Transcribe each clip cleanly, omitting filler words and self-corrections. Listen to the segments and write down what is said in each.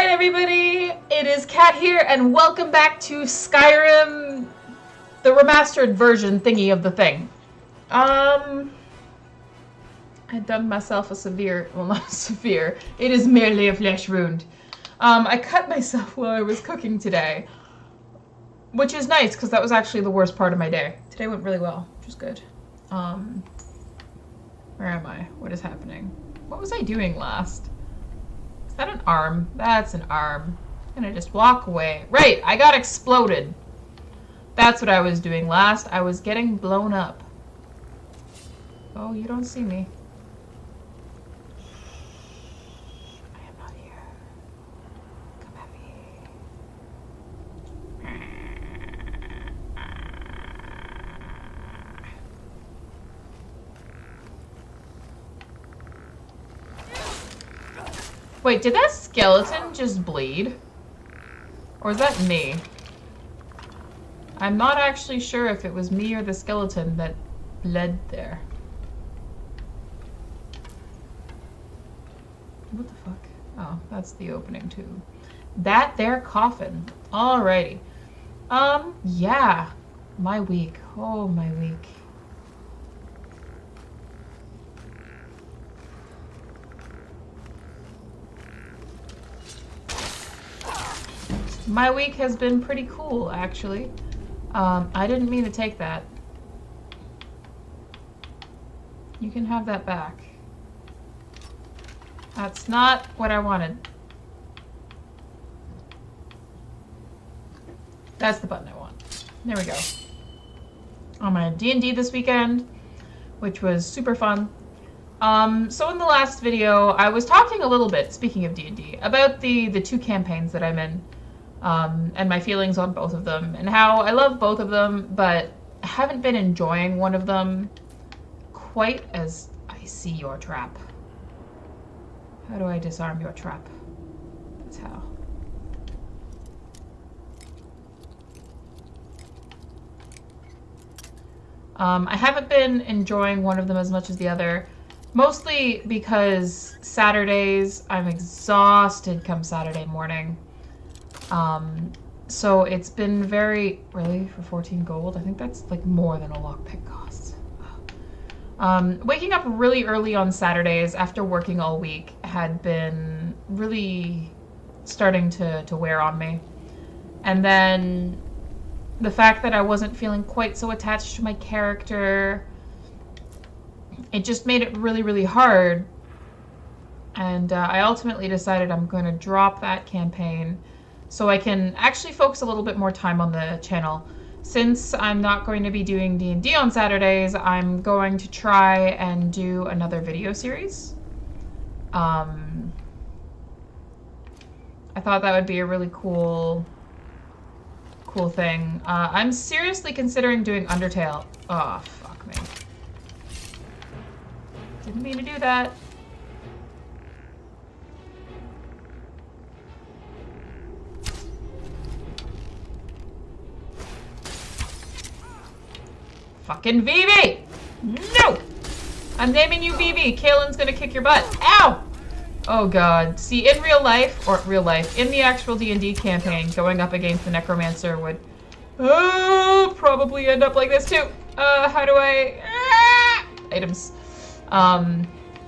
Alright everybody, it is Kat here and welcome back to Skyrim, the remastered version thingy of the thing. I done myself a severe, well not severe, it is merely a flesh wound. I cut myself while I was cooking today, which is nice because that was actually the worst part of my day. Today went really well, which is good. Where am I? What is happening? What was I doing last? Is that an arm? That's an arm. I'm gonna just walk away. Right, I got exploded. That's what I was doing last. I was getting blown up. Oh, you don't see me. I am not here. Come at me. Wait, did that skeleton just bleed? Or is that me? I'm not actually sure if it was me or the skeleton that bled there. What the fuck? Oh, that's the opening tube. That there coffin. Alrighty. Yeah. My week. Oh, my week. My week has been pretty cool, actually. I didn't mean to take that. You can have that back. That's not what I wanted. That's the button I want. There we go. I'm on D&D this weekend, which was super fun. So in the last video, I was talking a little bit, speaking of D&D, about the two campaigns that I'm in. And my feelings on both of them, and how I love both of them, but haven't been enjoying one of them quite as I see your trap. How do I disarm your trap? That's how. I haven't been enjoying one of them as much as the other, mostly because Saturdays, I'm exhausted come Saturday morning. So it's been very, really, for 14 gold? I think that's like more than a lockpick costs. Waking up really early on Saturdays after working all week had been really starting to wear on me. And then the fact that I wasn't feeling quite so attached to my character, it just made it really, really hard. And I ultimately decided I'm going to drop that campaign so I can actually focus a little bit more time on the channel. Since I'm not going to be doing D&D on Saturdays, I'm going to try and do another video series. I thought that would be a really cool thing. I'm seriously considering doing Undertale. Oh, fuck me. Didn't mean to do that. Fucking Vivi! No! I'm naming you Vivi. Kaylin's gonna kick your butt. Ow! Oh god. See, in real life, in the actual D&D campaign, going up against the Necromancer would probably end up like this too. How do I... items.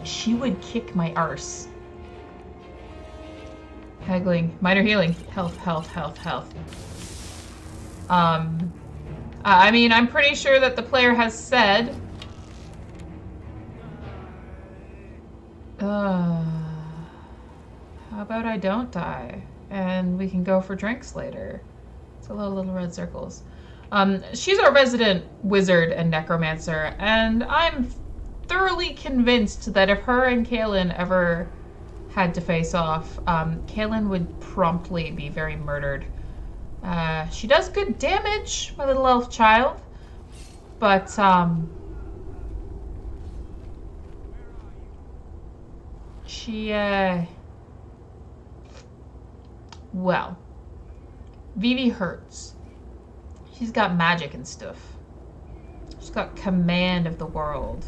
She would kick my arse. Haggling. Minor healing. Health, health, health, health. I mean, I'm pretty sure that the player has said... how about I don't die? And we can go for drinks later. It's a little red circles. She's our resident wizard and necromancer, and I'm thoroughly convinced that if her and Kaylin ever had to face off, Kaylin would promptly be very murdered. She does good damage, my little elf child, but, she, well, Vivi hurts. She's got magic and stuff. She's got command of the world.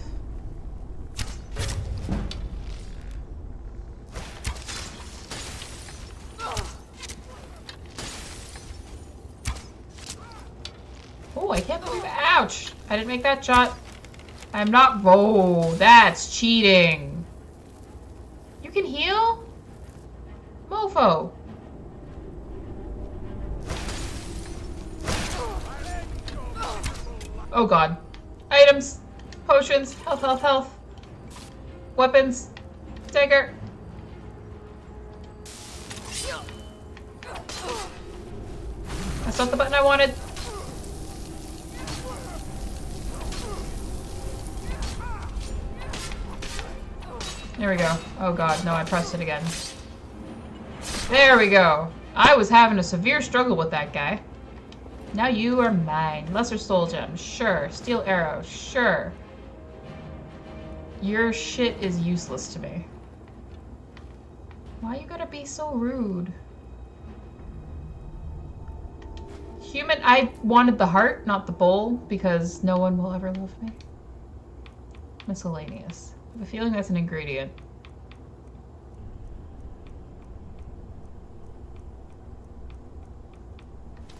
I can't believe it. Ouch! I didn't make that shot. I'm not. Oh, that's cheating. You can heal? Mofo. Oh god. Items. Potions. Health, health, health. Weapons. Dagger. That's not the button I wanted. There we go. Oh god, no, I pressed it again. There we go. I was having a severe struggle with that guy. Now you are mine. Lesser soul gem, sure. Steel arrow, sure. Your shit is useless to me. Why you gotta be so rude? Human, I wanted the heart, not the bowl, because no one will ever love me. Miscellaneous. I have a feeling that's an ingredient.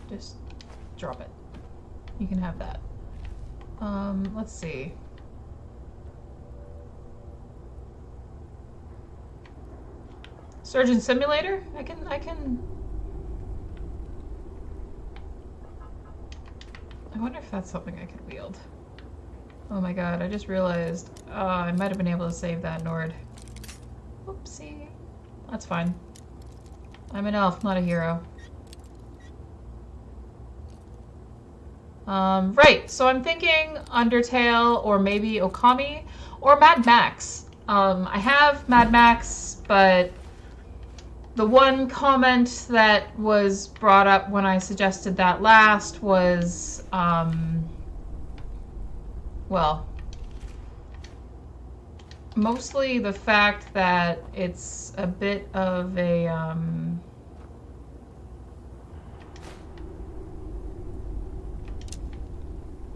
Just drop it. You can have that. Let's see. Surgeon Simulator? I can... I wonder if that's something I could wield. Oh my god, I just realized I might have been able to save that Nord. Whoopsie. That's fine. I'm an elf, not a hero. Right, so I'm thinking Undertale or maybe Okami or Mad Max. I have Mad Max, but the one comment that was brought up when I suggested that last was, well, mostly the fact that it's a bit of a,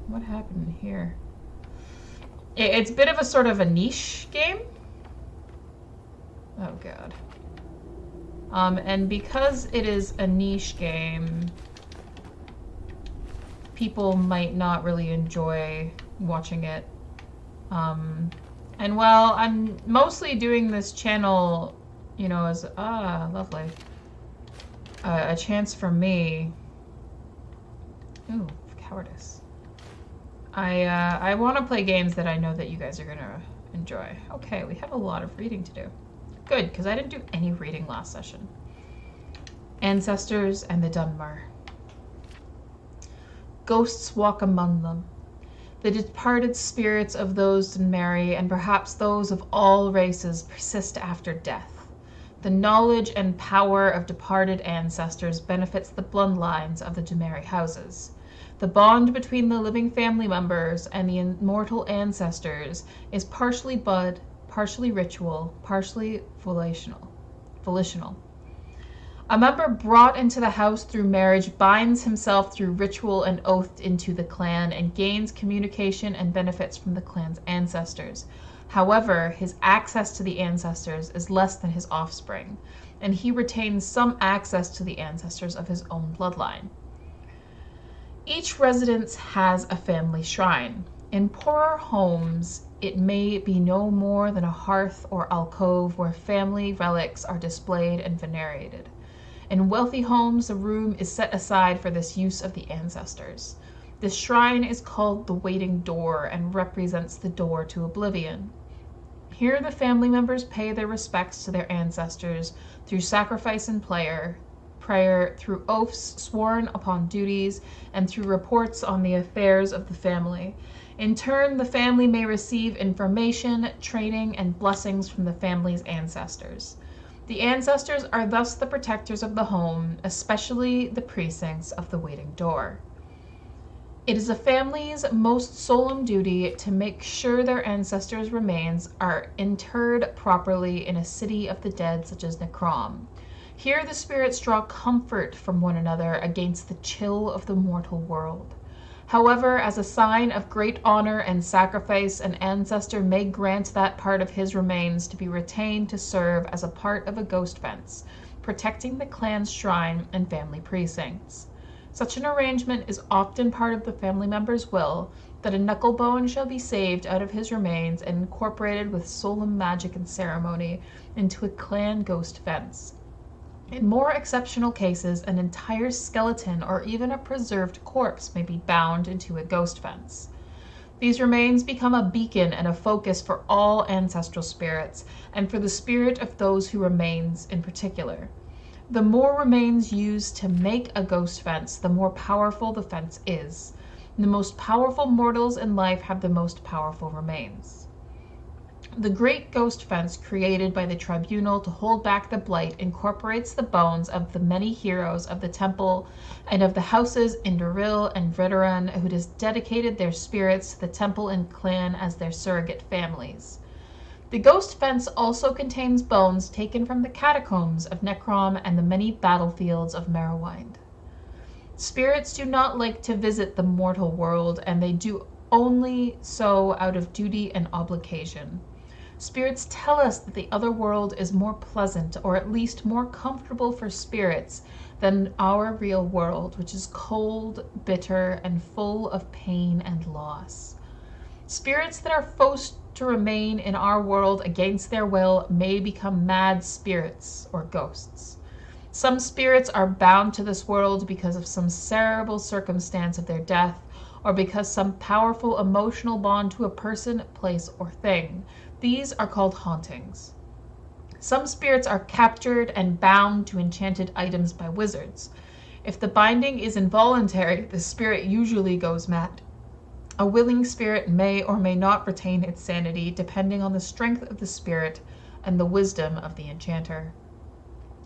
what happened here? It's a bit of a sort of a niche game. Oh god. And because it is a niche game, people might not really enjoy watching it. And well, I'm mostly doing this channel, you know, as, lovely. A chance for me. Ooh, cowardice. I want to play games that I know that you guys are gonna enjoy. Okay, we have a lot of reading to do. Good, because I didn't do any reading last session. Ancestors and the Dunmer. Ghosts walk among them. The departed spirits of those Dunmeri, and perhaps those of all races, persist after death. The knowledge and power of departed ancestors benefits the bloodlines of the Dunmeri houses. The bond between the living family members and the immortal ancestors is partially blood, partially ritual, partially volitional. A member brought into the house through marriage binds himself through ritual and oath into the clan and gains communication and benefits from the clan's ancestors. However, his access to the ancestors is less than his offspring, and he retains some access to the ancestors of his own bloodline. Each residence has a family shrine. In poorer homes, it may be no more than a hearth or alcove where family relics are displayed and venerated. In wealthy homes, a room is set aside for this use of the ancestors. This shrine is called the Waiting Door and represents the door to oblivion. Here the family members pay their respects to their ancestors through sacrifice and prayer, through oaths sworn upon duties, and through reports on the affairs of the family. In turn, the family may receive information, training, and blessings from the family's ancestors. The ancestors are thus the protectors of the home, especially the precincts of the Waiting Door. It is a family's most solemn duty to make sure their ancestors' remains are interred properly in a city of the dead such as Necrom. Here the spirits draw comfort from one another against the chill of the mortal world. However, as a sign of great honor and sacrifice, an ancestor may grant that part of his remains to be retained to serve as a part of a ghost fence, protecting the clan's shrine and family precincts. Such an arrangement is often part of the family member's will, that a knuckle bone shall be saved out of his remains and incorporated with solemn magic and ceremony into a clan ghost fence. In more exceptional cases, an entire skeleton or even a preserved corpse may be bound into a ghost fence. These remains become a beacon and a focus for all ancestral spirits, and for the spirit of those who remains in particular. The more remains used to make a ghost fence, the more powerful the fence is. The most powerful mortals in life have the most powerful remains. The great ghost fence created by the tribunal to hold back the blight incorporates the bones of the many heroes of the temple and of the houses in Duril and Vridoran who has dedicated their spirits to the temple and clan as their surrogate families. The ghost fence also contains bones taken from the catacombs of Necrom and the many battlefields of Merrywind. Spirits do not like to visit the mortal world, and they do only so out of duty and obligation. Spirits tell us that the other world is more pleasant, or at least more comfortable for spirits, than our real world, which is cold, bitter, and full of pain and loss. Spirits that are forced to remain in our world against their will may become mad spirits or ghosts. Some spirits are bound to this world because of some terrible circumstance of their death, or because some powerful emotional bond to a person, place, or thing. These are called hauntings. Some spirits are captured and bound to enchanted items by wizards. If the binding is involuntary, the spirit usually goes mad. A willing spirit may or may not retain its sanity, depending on the strength of the spirit and the wisdom of the enchanter.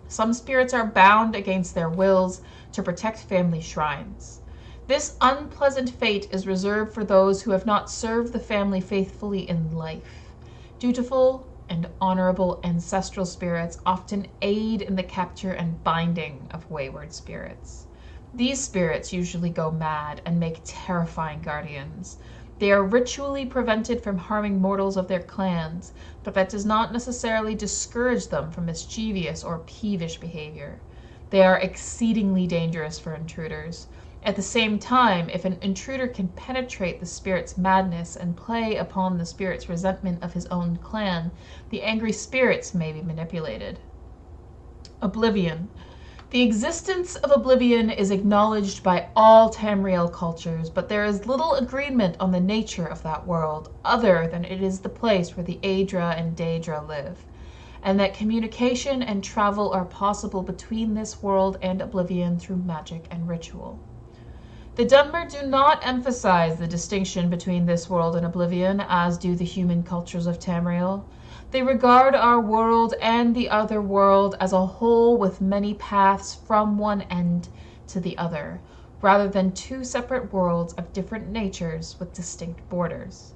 Some spirits are bound against their wills to protect family shrines. This unpleasant fate is reserved for those who have not served the family faithfully in life. Dutiful and honorable ancestral spirits often aid in the capture and binding of wayward spirits. These spirits usually go mad and make terrifying guardians. They are ritually prevented from harming mortals of their clans, but that does not necessarily discourage them from mischievous or peevish behavior. They are exceedingly dangerous for intruders. At the same time, if an intruder can penetrate the spirit's madness and play upon the spirit's resentment of his own clan, the angry spirits may be manipulated. Oblivion. The existence of oblivion is acknowledged by all Tamriel cultures, but there is little agreement on the nature of that world, other than it is the place where the Aedra and Daedra live, and that communication and travel are possible between this world and oblivion through magic and ritual. The Dunmer do not emphasize the distinction between this world and oblivion, as do the human cultures of Tamriel. They regard our world and the other world as a whole with many paths from one end to the other, rather than two separate worlds of different natures with distinct borders.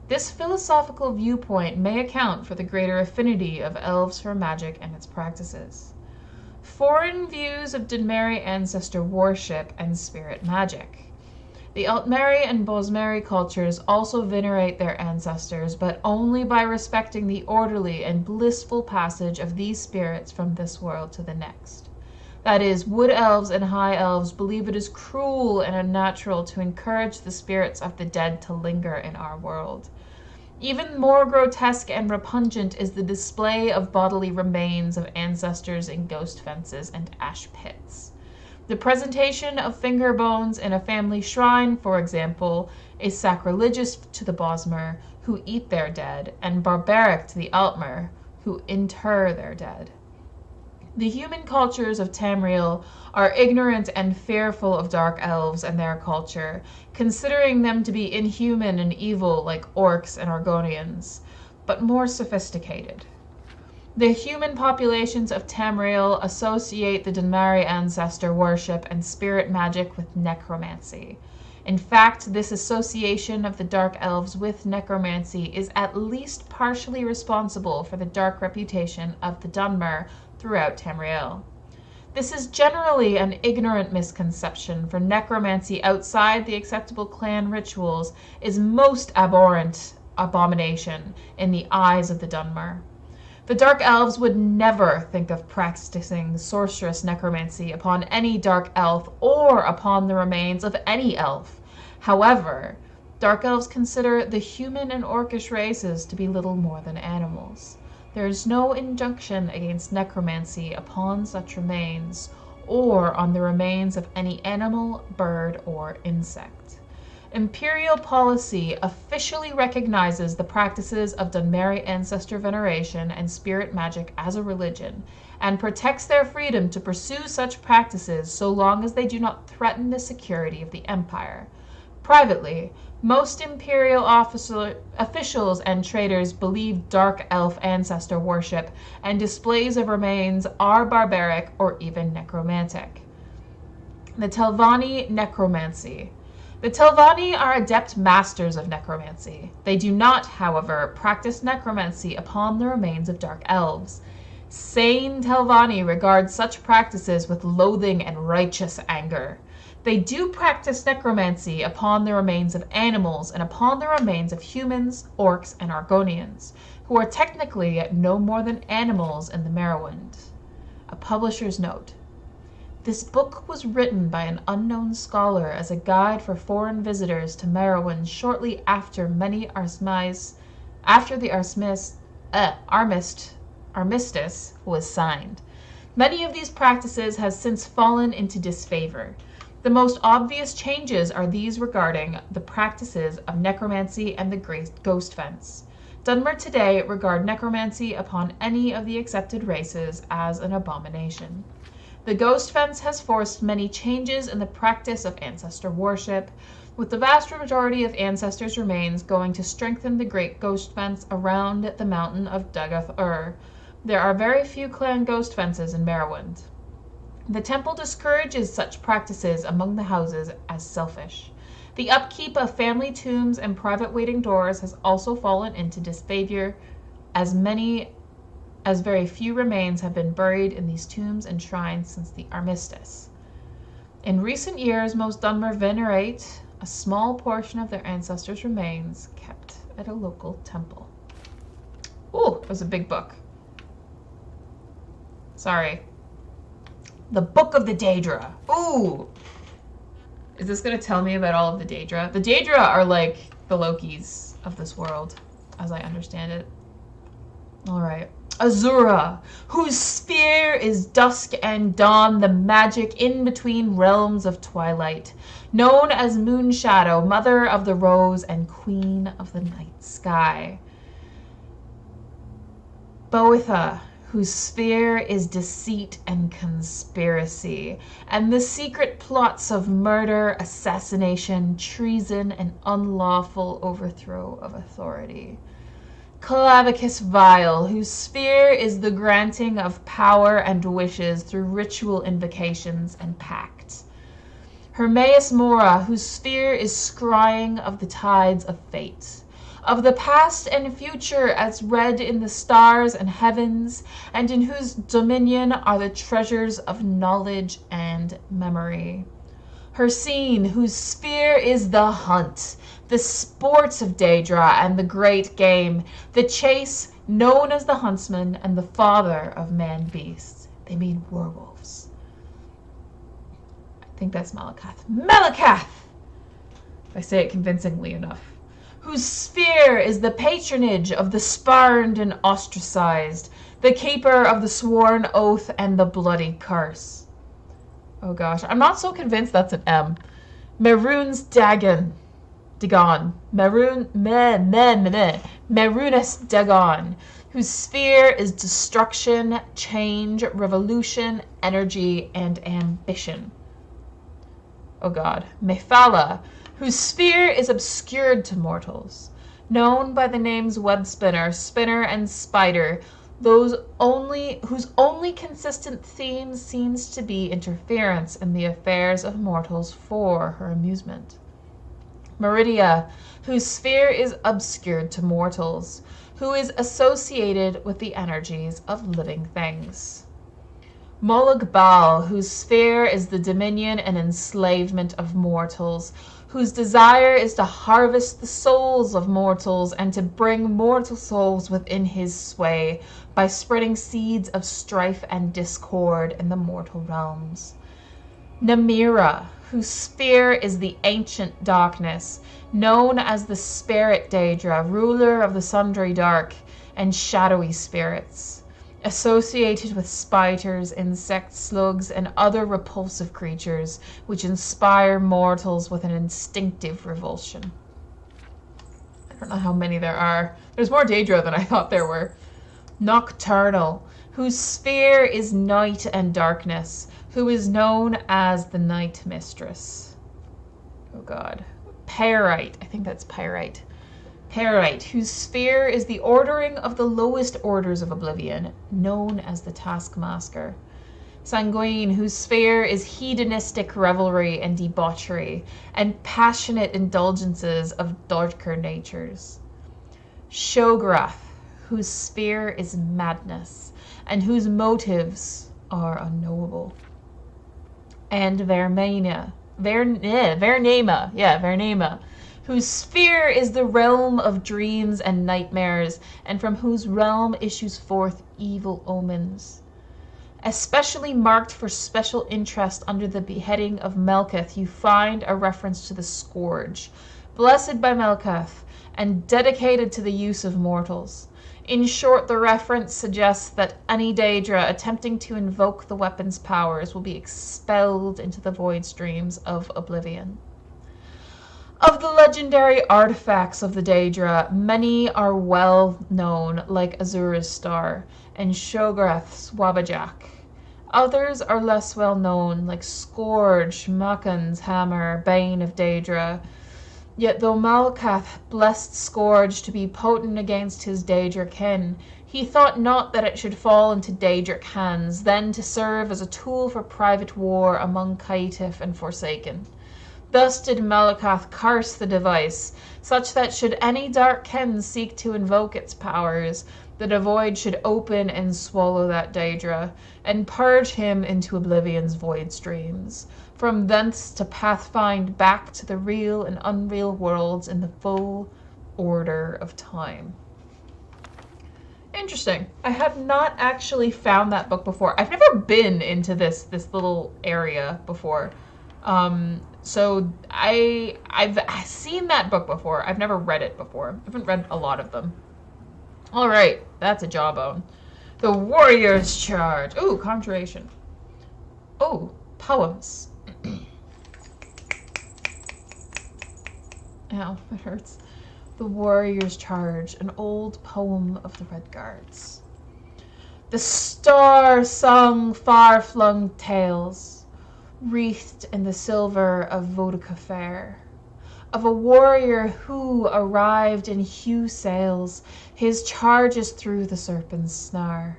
This philosophical viewpoint may account for the greater affinity of elves for magic and its practices. Foreign views of Dunmeri ancestor worship and spirit magic. The Altmeri and Bosmeri cultures also venerate their ancestors, but only by respecting the orderly and blissful passage of these spirits from this world to the next. That is, wood elves and high elves believe it is cruel and unnatural to encourage the spirits of the dead to linger in our world. Even more grotesque and repugnant is the display of bodily remains of ancestors in ghost fences and ash pits. The presentation of finger bones in a family shrine, for example, is sacrilegious to the Bosmer, who eat their dead, and barbaric to the Altmer, who inter their dead. The human cultures of Tamriel are ignorant and fearful of dark elves and their culture, considering them to be inhuman and evil like orcs and Argonians, but more sophisticated. The human populations of Tamriel associate the Dunmeri ancestor worship and spirit magic with necromancy. In fact, this association of the dark elves with necromancy is at least partially responsible for the dark reputation of the Dunmer throughout Tamriel. This is generally an ignorant misconception, for necromancy outside the acceptable clan rituals is most abhorrent abomination in the eyes of the Dunmer. The Dark Elves would never think of practicing sorcerous necromancy upon any Dark Elf or upon the remains of any elf. However, Dark Elves consider the human and orcish races to be little more than animals. There is no injunction against necromancy upon such remains, or on the remains of any animal, bird, or insect. Imperial policy officially recognizes the practices of Dunmeri ancestor veneration and spirit magic as a religion, and protects their freedom to pursue such practices so long as they do not threaten the security of the Empire. Privately, most Imperial officials and traders believe Dark Elf ancestor worship and displays of remains are barbaric or even necromantic. The Telvanni necromancy. The Telvanni are adept masters of necromancy. They do not, however, practice necromancy upon the remains of Dark Elves. Sane Telvanni regard such practices with loathing and righteous anger. They do practice necromancy upon the remains of animals and upon the remains of humans, orcs, and Argonians, who are technically no more than animals in the Morrowind. A publisher's note. This book was written by an unknown scholar as a guide for foreign visitors to Morrowind shortly after the armistice was signed. Many of these practices have since fallen into disfavor. The most obvious changes are these regarding the practices of necromancy and the ghost fence. Dunmer today regard necromancy upon any of the accepted races as an abomination. The ghost fence has forced many changes in the practice of ancestor worship, with the vast majority of ancestors' remains going to strengthen the great ghost fence around the mountain of Dagath-Ur. There are very few clan ghost fences in Morrowind. The temple discourages such practices among the houses as selfish. The upkeep of family tombs and private waiting doors has also fallen into disfavor, as very few remains have been buried in these tombs and shrines since the armistice. In recent years, most Dunmer venerate a small portion of their ancestors' remains kept at a local temple. Ooh, it was a big book. Sorry. The Book of the Daedra. Ooh! Is this going to tell me about all of the Daedra? The Daedra are like the Lokis of this world, as I understand it. Alright. Azura, whose sphere is dusk and dawn, the magic in between realms of twilight, known as Moonshadow, mother of the rose and queen of the night sky. Boetha, whose sphere is deceit and conspiracy, and the secret plots of murder, assassination, treason, and unlawful overthrow of authority. Clavicus Vile, whose sphere is the granting of power and wishes through ritual invocations and pacts. Hermaeus Mora, whose sphere is scrying of the tides of fate, of the past and future as read in the stars and heavens, and in whose dominion are the treasures of knowledge and memory. Hircine, whose sphere is the hunt, the sports of Daedra and the great game, the chase known as the huntsman and the father of man-beasts. They mean werewolves. I think that's Malakath. Malakath! If I say it convincingly enough. Whose sphere is the patronage of the spurned and ostracized, the keeper of the sworn oath and the bloody curse. Oh gosh, I'm not so convinced that's an M. Mehrunes Dagon. Mehrunes Dagon, whose sphere is destruction, change, revolution, energy, and ambition. Oh god. Mephala, whose sphere is obscured to mortals, known by the names web spinner, spinner, and spider, whose only consistent theme seems to be interference in the affairs of mortals for her amusement. Meridia, whose sphere is obscured to mortals, who is associated with the energies of living things. Molag Bal, whose sphere is the dominion and enslavement of mortals, whose desire is to harvest the souls of mortals and to bring mortal souls within his sway by spreading seeds of strife and discord in the mortal realms. Namira, whose sphere is the ancient darkness, known as the Spirit Daedra, ruler of the sundry dark and shadowy spirits, associated with spiders, insects, slugs, and other repulsive creatures which inspire mortals with an instinctive revulsion. I don't know how many there are. There's more Daedra than I thought there were. Nocturnal, whose sphere is night and darkness, who is known as the Night Mistress. Oh god. Pyrite, I think that's Pyrite. Pyrite, whose sphere is the ordering of the lowest orders of oblivion, known as the Taskmaster. Sanguine, whose sphere is hedonistic revelry and debauchery, and passionate indulgences of darker natures. Shograth, whose sphere is madness, and whose motives are unknowable. And Vernema, whose sphere is the realm of dreams and nightmares, and from whose realm issues forth evil omens. Especially marked for special interest under the beheading of Melketh, you find a reference to the Scourge, blessed by Melketh, and dedicated to the use of mortals. In short, the reference suggests that any Daedra attempting to invoke the weapon's powers will be expelled into the void streams of oblivion. Of the legendary artifacts of the Daedra, many are well known, like Azura's Star and Shograth's Wabajak. Others are less well known, like Scourge, Makan's Hammer, Bane of Daedra. Yet though Malkath blessed Scourge to be potent against his Daedric kin, he thought not that it should fall into Daedric hands, then to serve as a tool for private war among Caitiff and Forsaken. Thus did Malakath curse the device, such that should any dark kin seek to invoke its powers, the void should open and swallow that Daedra, and purge him into oblivion's void streams, from thence to pathfind back to the real and unreal worlds in the full order of time. Interesting. I have not actually found that book before. I've never been into this little area before. So I've seen that book before. I've never read it before. I haven't read a lot of them. All right, that's a jawbone. The Warrior's Charge. Ooh, conjuration. Oh, poems. Ow, that hurts. The Warrior's Charge, an old poem of the Red Guards. The star sung far-flung tales, wreathed in the silver of Vodka fair, of a warrior who arrived in hue sails, his charges through the serpent's snare.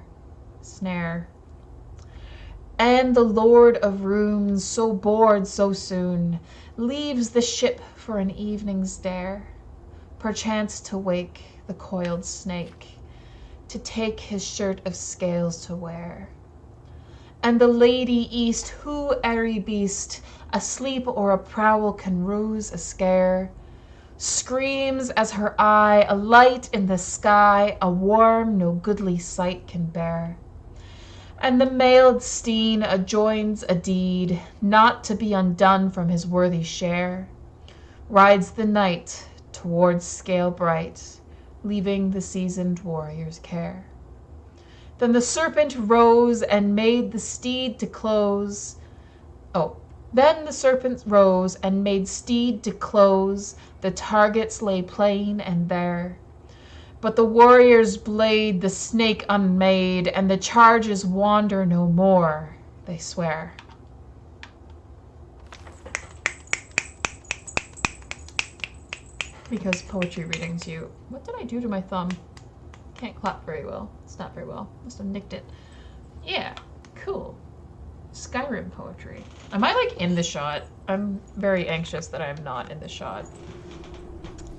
And the Lord of Runes, so bored so soon, leaves the ship for an evening's dare, perchance to wake the coiled snake, to take his shirt of scales to wear. And the Lady East, who airy beast, asleep or a prowl can rouse a scare, screams as her eye, a light in the sky, a worm no goodly sight can bear. And the mailed Steen adjoins a deed, not to be undone from his worthy share, rides the night towards Scale Bright, leaving the seasoned warrior's care. Then the serpent rose and made the steed to close. Then the serpent rose and made steed to close. The targets lay plain and there. But the warrior's blade the snake unmade, and the charges wander no more, they swear. Because poetry readings you... What did I do to my thumb? Can't clap very well. It's not very well. Must have nicked it. Yeah, cool. Skyrim poetry. Am I like in the shot? I'm very anxious that I'm not in the shot.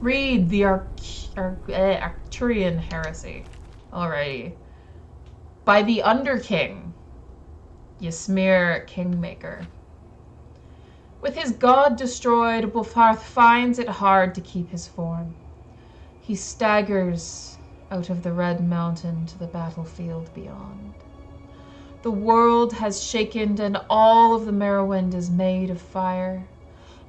Read the Arcturian Heresy. Alrighty. By the Underking, Ysmir Kingmaker. With his god destroyed, Wulfharth finds it hard to keep his form. He staggers out of the Red Mountain to the battlefield beyond. The world has shaken, and all of the Merrywind is made of fire.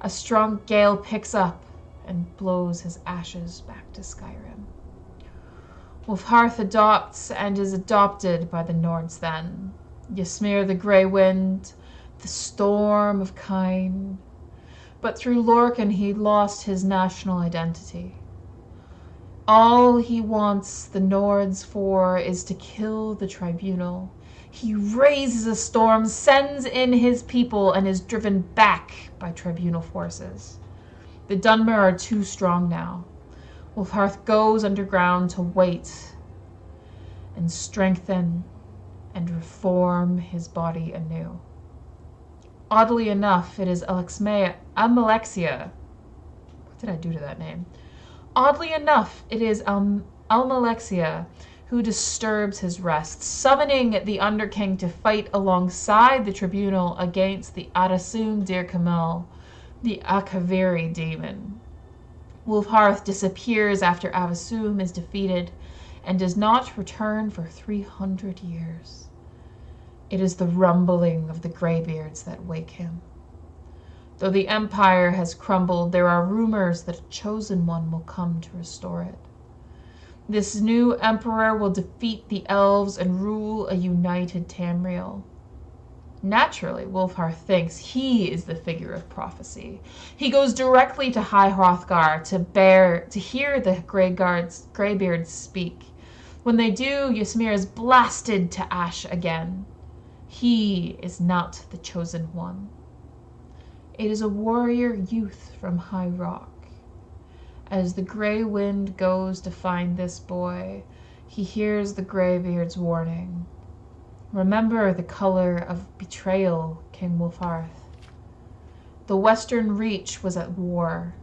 A strong gale picks up and blows his ashes back to Skyrim. Wulfharth adopts and is adopted by the Nords then. Ysmir the Grey Wind, the storm of kine. But through Lorcan he lost his national identity. All he wants the Nords for is to kill the tribunal. He raises a storm, sends in his people, and is driven back by tribunal forces. The Dunmer are too strong now. Wulfharth goes underground to wait and strengthen and reform his body anew. Oddly enough, it is Alexia. What did I do to that name? Oddly enough, it is Almalexia who disturbs his rest, summoning the Underking to fight alongside the tribunal against the Adasum Dir Kamel, the Akaviri demon. Wulfharth disappears after Avasum is defeated and does not return for 300 years. It is the rumbling of the Greybeards that wake him. Though the Empire has crumbled, there are rumors that a chosen one will come to restore it. This new emperor will defeat the elves and rule a united Tamriel. Naturally, Wulfharth thinks he is the figure of prophecy. He goes directly to High Hrothgar to hear the Greybeards speak. When they do, Ysmir is blasted to ash again. He is not the chosen one. It is a warrior youth from High Rock. As the Grey Wind goes to find this boy, he hears the Greybeard's warning. Remember the color of betrayal, King Wulfharth. The Western Reach was at war.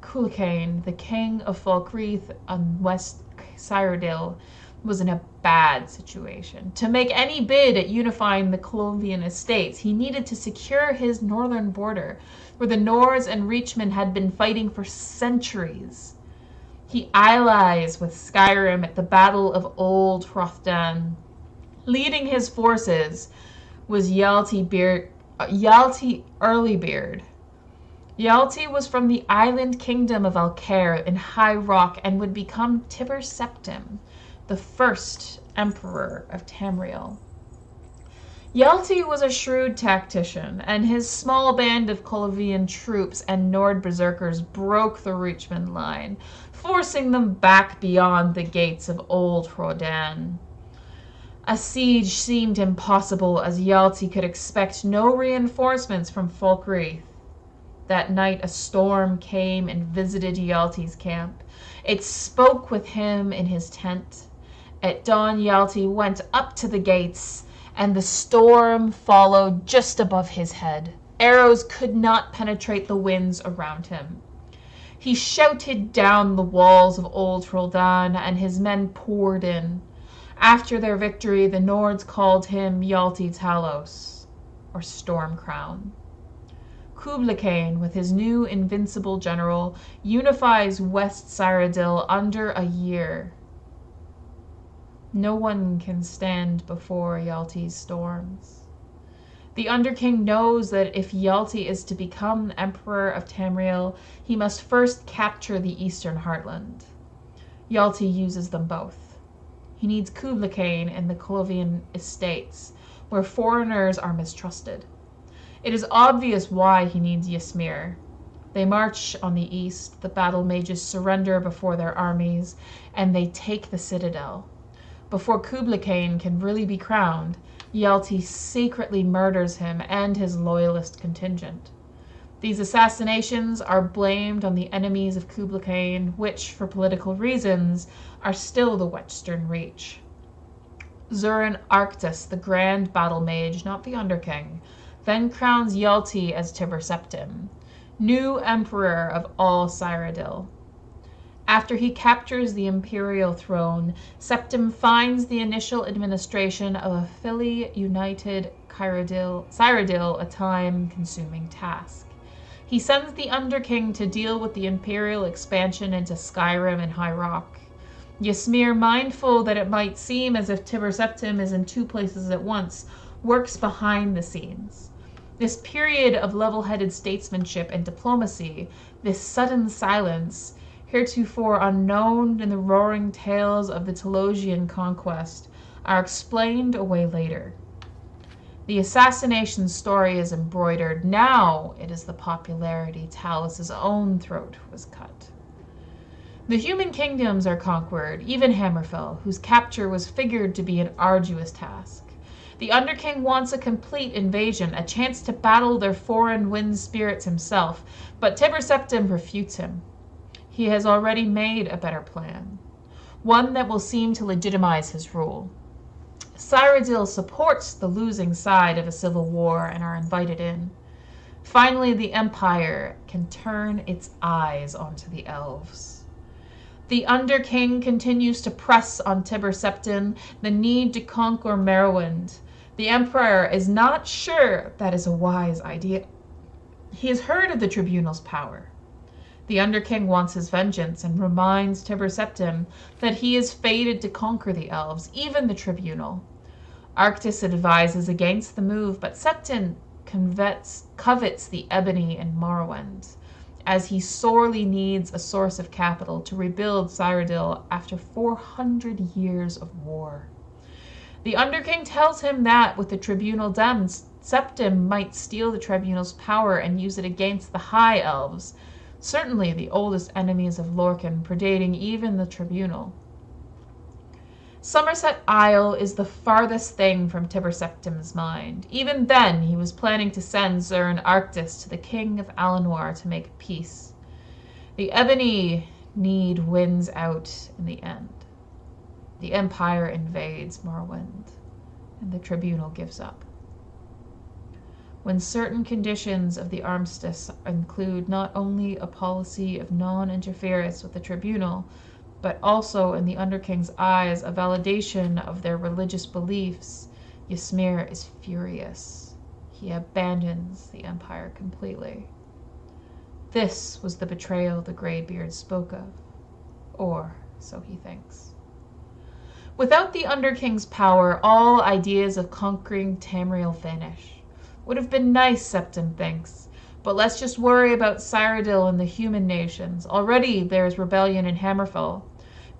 Cuchulainn, the king of Falkreath on West Cyrodiil, was in a bad situation. To make any bid at unifying the Clovian estates, he needed to secure his northern border, where the Nords and Reachmen had been fighting for centuries. He allies with Skyrim at the Battle of Old Hrothdan. Leading his forces was Hjalti Earlybeard. Hjalti was from the island kingdom of Alcair in High Rock and would become Tiber Septim, the first emperor of Tamriel. Hjalti was a shrewd tactician, and his small band of Colovian troops and Nord berserkers broke the Reachman line, forcing them back beyond the gates of Old Hrodan. A siege seemed impossible, as Hjalti could expect no reinforcements from Falkreath. That night a storm came and visited Hjalti's camp. It spoke with him in his tent. At dawn, Hjalti went up to the gates, and the storm followed just above his head. Arrows could not penetrate the winds around him. He shouted down the walls of Old Hrodan, and his men poured in. After their victory, the Nords called him Hjalti Talos, or Storm Crown. Cuchulainn, with his new invincible general, unifies West Cyrodiil under a year. No one can stand before Hjalti's storms. The Underking knows that if Hjalti is to become Emperor of Tamriel, he must first capture the Eastern Heartland. Hjalti uses them both. He needs Cuchulainn in the Clovian estates, where foreigners are mistrusted. It is obvious why he needs Ysmir. They march on the east, the battle mages surrender before their armies, and they take the citadel. Before Cuchulainn can really be crowned, Hjalti secretly murders him and his loyalist contingent. These assassinations are blamed on the enemies of Cuchulainn, which, for political reasons, are still the Western Reach. Zurin Arctus, the grand battle mage, not the Underking, then crowns Hjalti as Tiber Septim, new emperor of all Cyrodiil. After he captures the imperial throne, Septim finds the initial administration of a fully united Cyrodiil a time-consuming task. He sends the Underking to deal with the Imperial expansion into Skyrim and High Rock. Ysmir, mindful that it might seem as if Tiber Septim is in two places at once, works behind the scenes. This period of level-headed statesmanship and diplomacy, this sudden silence, heretofore unknown in the roaring tales of the Telosian conquest, are explained away later. The assassination story is embroidered. Now it is the popularity Talus's own throat was cut. The human kingdoms are conquered, even Hammerfell, whose capture was figured to be an arduous task. The Underking wants a complete invasion, a chance to battle their foreign wind spirits himself, but Tiber Septim refutes him. He has already made a better plan, one that will seem to legitimize his rule. Cyrodiil supports the losing side of a civil war and are invited in. Finally, the Empire can turn its eyes onto the elves. The Underking continues to press on Tiber Septim the need to conquer Morrowind. The Emperor is not sure that is a wise idea. He has heard of the Tribunal's power. The Underking wants his vengeance and reminds Tiber Septim that he is fated to conquer the elves, even the Tribunal. Arctis advises against the move, but Septim covets the ebony in Morrowind, as he sorely needs a source of capital to rebuild Cyrodiil after 400 years of war. The Underking tells him that, with the Tribunal done, Septim might steal the Tribunal's power and use it against the High Elves, certainly the oldest enemies of Lorkhan, predating even the Tribunal. Somerset Isle is the farthest thing from Tiber Septim's mind. Even then, he was planning to send Zurin Arctis to the King of Alanoir to make peace. The Ebony need wins out in the end. The Empire invades Morrowind, and the Tribunal gives up. When certain conditions of the armistice include not only a policy of non-interference with the Tribunal, but also, in the Underking's eyes, a validation of their religious beliefs, Ysmir is furious. He abandons the Empire completely. This was the betrayal the Greybeard spoke of, or so he thinks. Without the Underking's power, all ideas of conquering Tamriel vanish. Would have been nice, Septim thinks, but let's just worry about Cyrodiil and the human nations. Already there's rebellion in Hammerfell.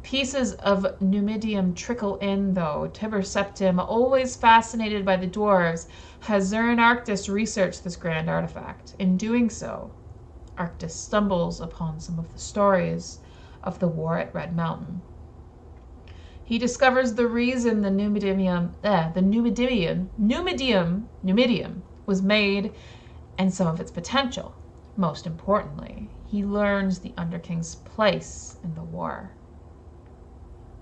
Pieces of Numidium trickle in, though. Tiber Septim, always fascinated by the dwarves, has Zurin Arctis research this grand artifact. In doing so, Arctis stumbles upon some of the stories of the war at Red Mountain. He discovers the reason the Numidium was made and some of its potential. Most importantly, he learns the Underking's place in the war.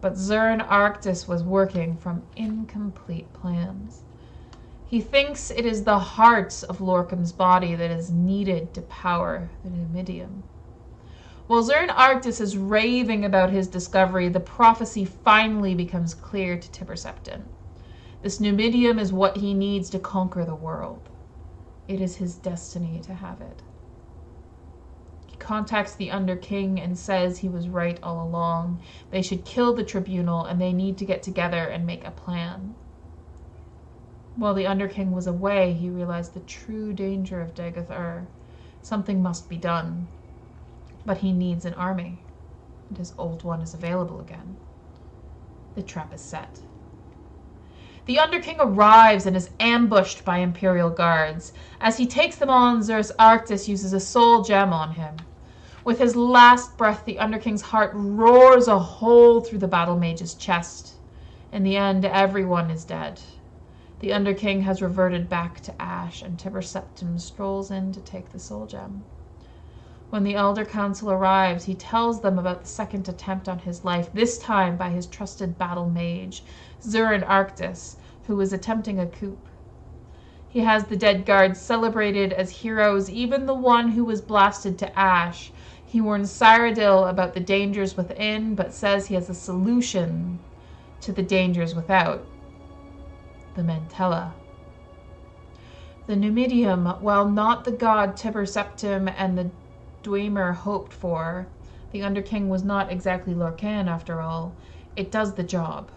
But Zurin Arctis was working from incomplete plans. He thinks it is the heart of Lorkhan's body that is needed to power the Numidium. While Zurin Arctis is raving about his discovery, the prophecy finally becomes clear to Tiber Septim. This Numidium is what he needs to conquer the world. It is his destiny to have it. He contacts the Underking and says he was right all along. They should kill the Tribunal and they need to get together and make a plan. While the Underking was away, he realized the true danger of Daggoth-Ur. Something must be done. But he needs an army, and his old one is available again. The trap is set. The Underking arrives and is ambushed by Imperial guards. As he takes them on, Zurin Arctis uses a soul gem on him. With his last breath, the Underking's heart roars a hole through the battle mage's chest. In the end, everyone is dead. The Underking has reverted back to ash, and Tiber Septim strolls in to take the soul gem. When the Elder Council arrives, he tells them about the second attempt on his life, this time by his trusted battle mage, Zurin Arctis, who was attempting a coup. He has the dead guards celebrated as heroes, even the one who was blasted to ash. He warns Cyrodiil about the dangers within, but says he has a solution to the dangers without. The Mantella. The Numidium, while not the god Tiber Septim and the Dwemer hoped for, the Underking was not exactly Lorcan after all. It does the job.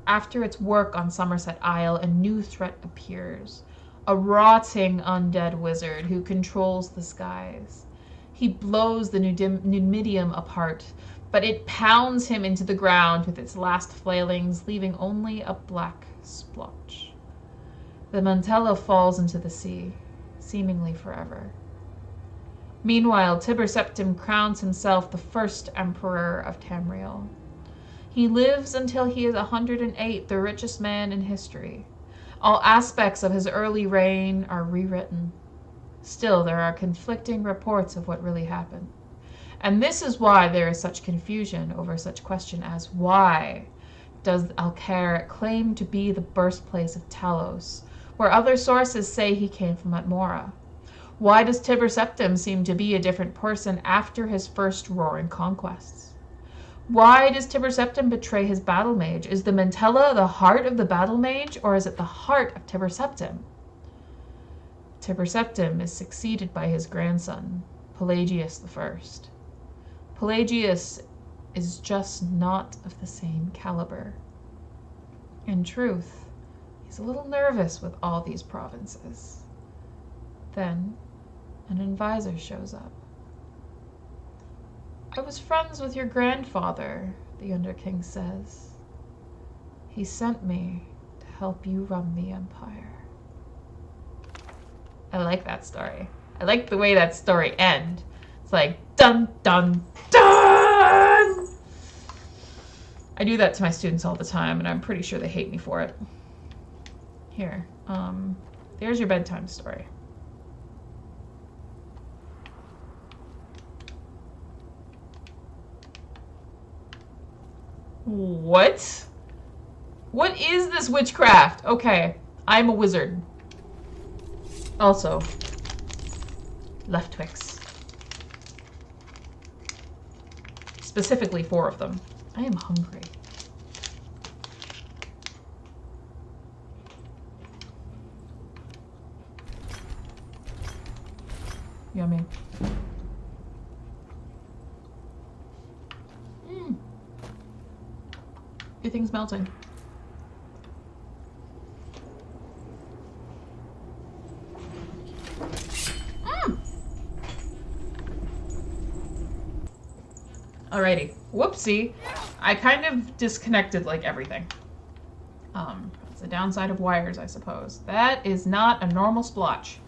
After its work on Somerset Isle, a new threat appears. A rotting undead wizard who controls the skies. He blows the Numidium apart, but it pounds him into the ground with its last flailings, leaving only a black splotch. The mantella falls into the sea, seemingly forever. Meanwhile, Tiber Septim crowns himself the first emperor of Tamriel. He lives until he is 108, the richest man in history. All aspects of his early reign are rewritten. Still, there are conflicting reports of what really happened. And this is why there is such confusion over such question as why does Alcair claim to be the birthplace of Talos, where other sources say he came from Atmora? Why does Tiber Septim seem to be a different person after his first roaring conquests? Why does Tiber Septim betray his battle mage? Is the Mantella the heart of the battle mage, or is it the heart of Tiber Septim? Tiber Septim is succeeded by his grandson, Pelagius I. Pelagius is just not of the same caliber. In truth, he's a little nervous with all these provinces. Then, an advisor shows up. I was friends with your grandfather, the Underking says. He sent me to help you run the Empire. I like that story. I like the way that story ends. It's like, dun, dun, dun! I do that to my students all the time, and I'm pretty sure they hate me for it. Here, there's your bedtime story. What? What is this witchcraft? Okay, I'm a wizard. Also, left Twix. Specifically 4 of them. I am hungry. Yummy. Everything's melting. Alrighty. Whoopsie. I kind of disconnected like everything. That's the downside of wires, I suppose. That is not a normal splotch.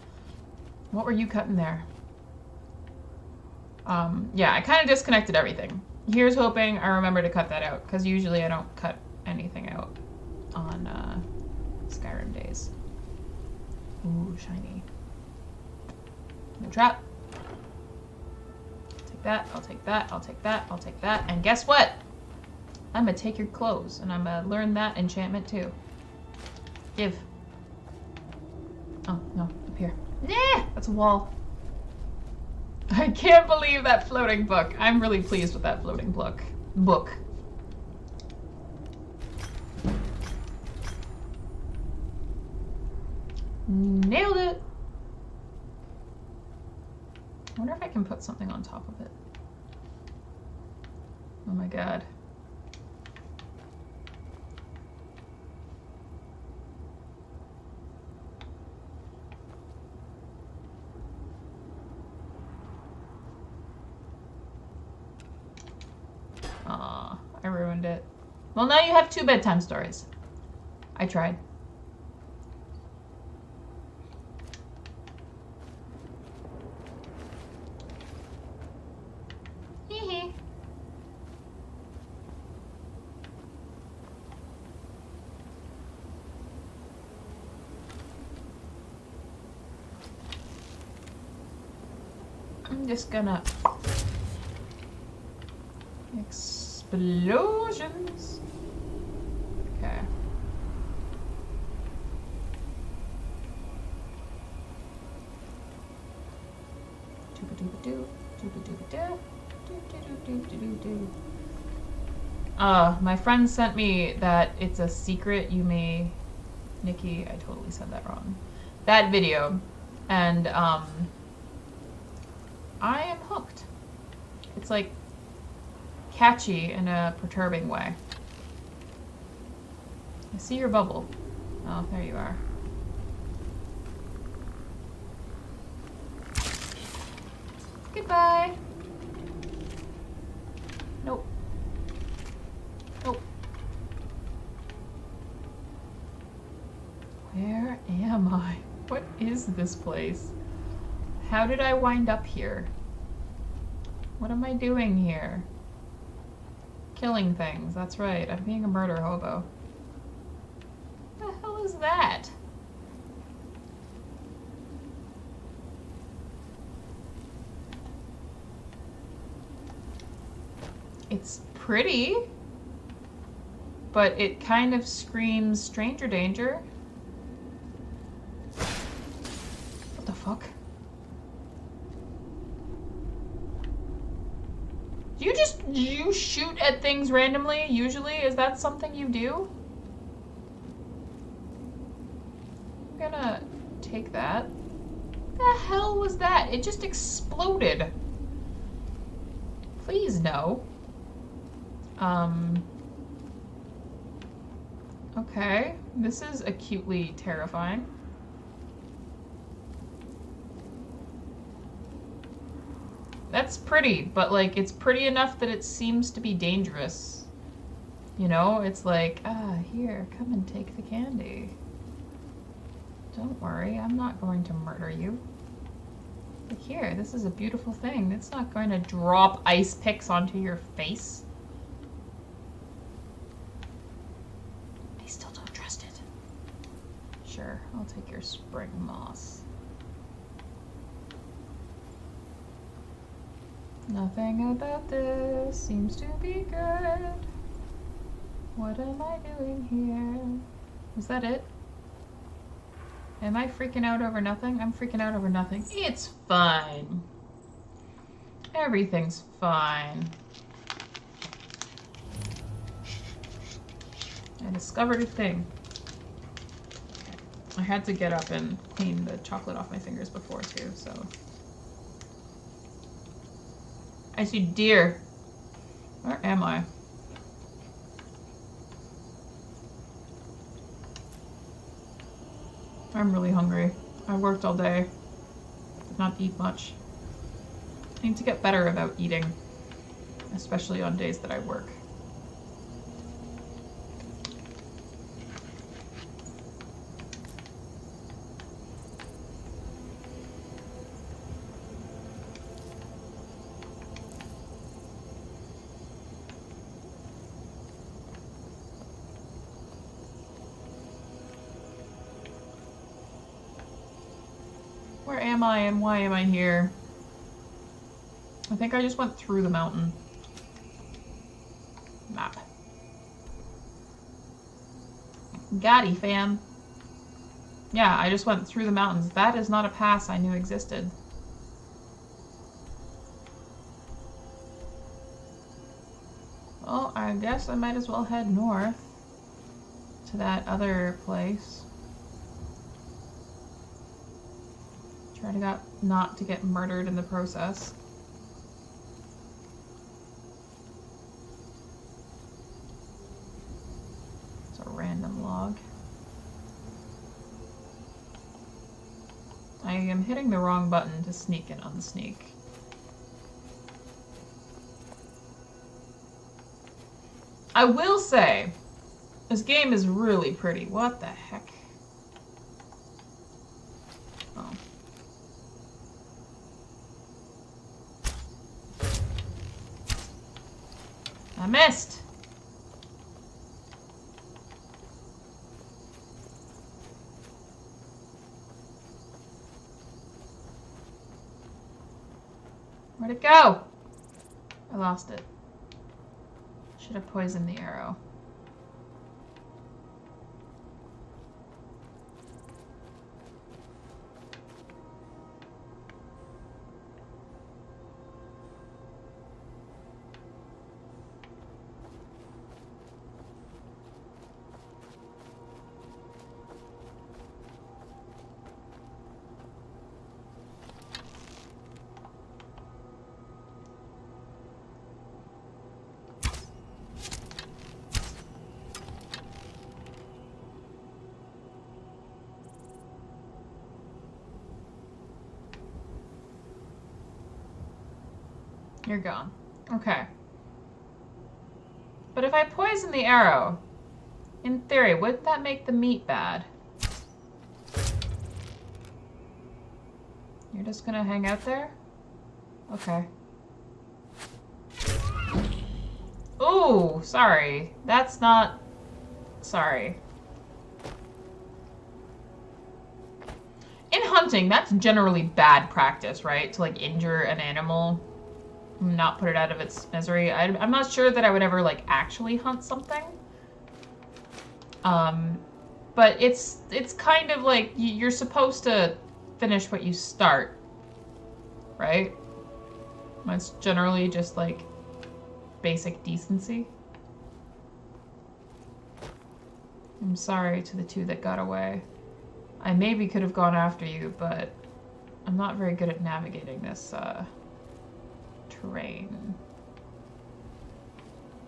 What were you cutting there? Yeah, I kind of disconnected everything. Here's hoping I remember to cut that out, because usually I don't cut anything out on Skyrim days. Ooh, shiny. No trap. Take that, I'll take that, I'll take that, I'll take that, and guess what? I'm gonna take your clothes, and I'm gonna learn that enchantment too. Give. Oh, no, up here. Nah, that's a wall. I can't believe that floating book. I'm really pleased with that floating book. Nailed it. I wonder if I can put something on top of it. Oh my god. Aw, I ruined it. Well, now you have 2 bedtime stories. I tried. Hee. I'm just gonna... Explosions. Okay. My friend sent me that it's a secret you may... Nikki, I totally said that wrong. that video, and I am hooked. It's like catchy in a perturbing way. I see your bubble. Oh, there you are. Goodbye. Nope. Nope. Where am I? What is this place? How did I wind up here? What am I doing here? Killing things, that's right. I'm being a murder hobo. What the hell is that? It's pretty, but it kind of screams stranger danger. What the fuck? Do you shoot at things randomly, usually? Is that something you do? I'm gonna take that. What the hell was that? It just exploded. Please no. Okay. This is acutely terrifying. That's pretty, but like, it's pretty enough that it seems to be dangerous. You know, it's like, here, come and take the candy. Don't worry, I'm not going to murder you. Like, here, this is a beautiful thing. It's not going to drop ice picks onto your face. I still don't trust it. Sure, I'll take your spring moss. Nothing about this seems to be good. What am I doing here? Is that it? Am I freaking out over nothing? I'm freaking out over nothing. It's fine. Everything's fine. I discovered a thing. I had to get up and clean the chocolate off my fingers before too, so. I see deer. Where am I? I'm really hungry. I worked all day. Did not eat much. I need to get better about eating, especially on days that I work. Where am I and why am I here? I think I just went through the mountain. Map. Gotti, fam. Yeah, I just went through the mountains. That is not a pass I knew existed. Well, I guess I might as well head north to that other place. Try to not to get murdered in the process. It's a random log. I am hitting the wrong button to sneak and unsneak. I will say, this game is really pretty. What the heck? Oh. I missed! Where'd it go? I lost it. Should have poisoned the arrow. You're gone. Okay. But if I poison the arrow, in theory, wouldn't that make the meat bad? You're just gonna hang out there? Okay. Ooh, sorry. That's not... Sorry. In hunting, that's generally bad practice, right? To, like, injure an animal, not put it out of its misery. I'm not sure that I would ever, like, actually hunt something. But it's kind of like, you're supposed to finish what you start, right? That's generally just, like, basic decency. I'm sorry to the two that got away. I maybe could have gone after you, but I'm not very good at navigating this terrain.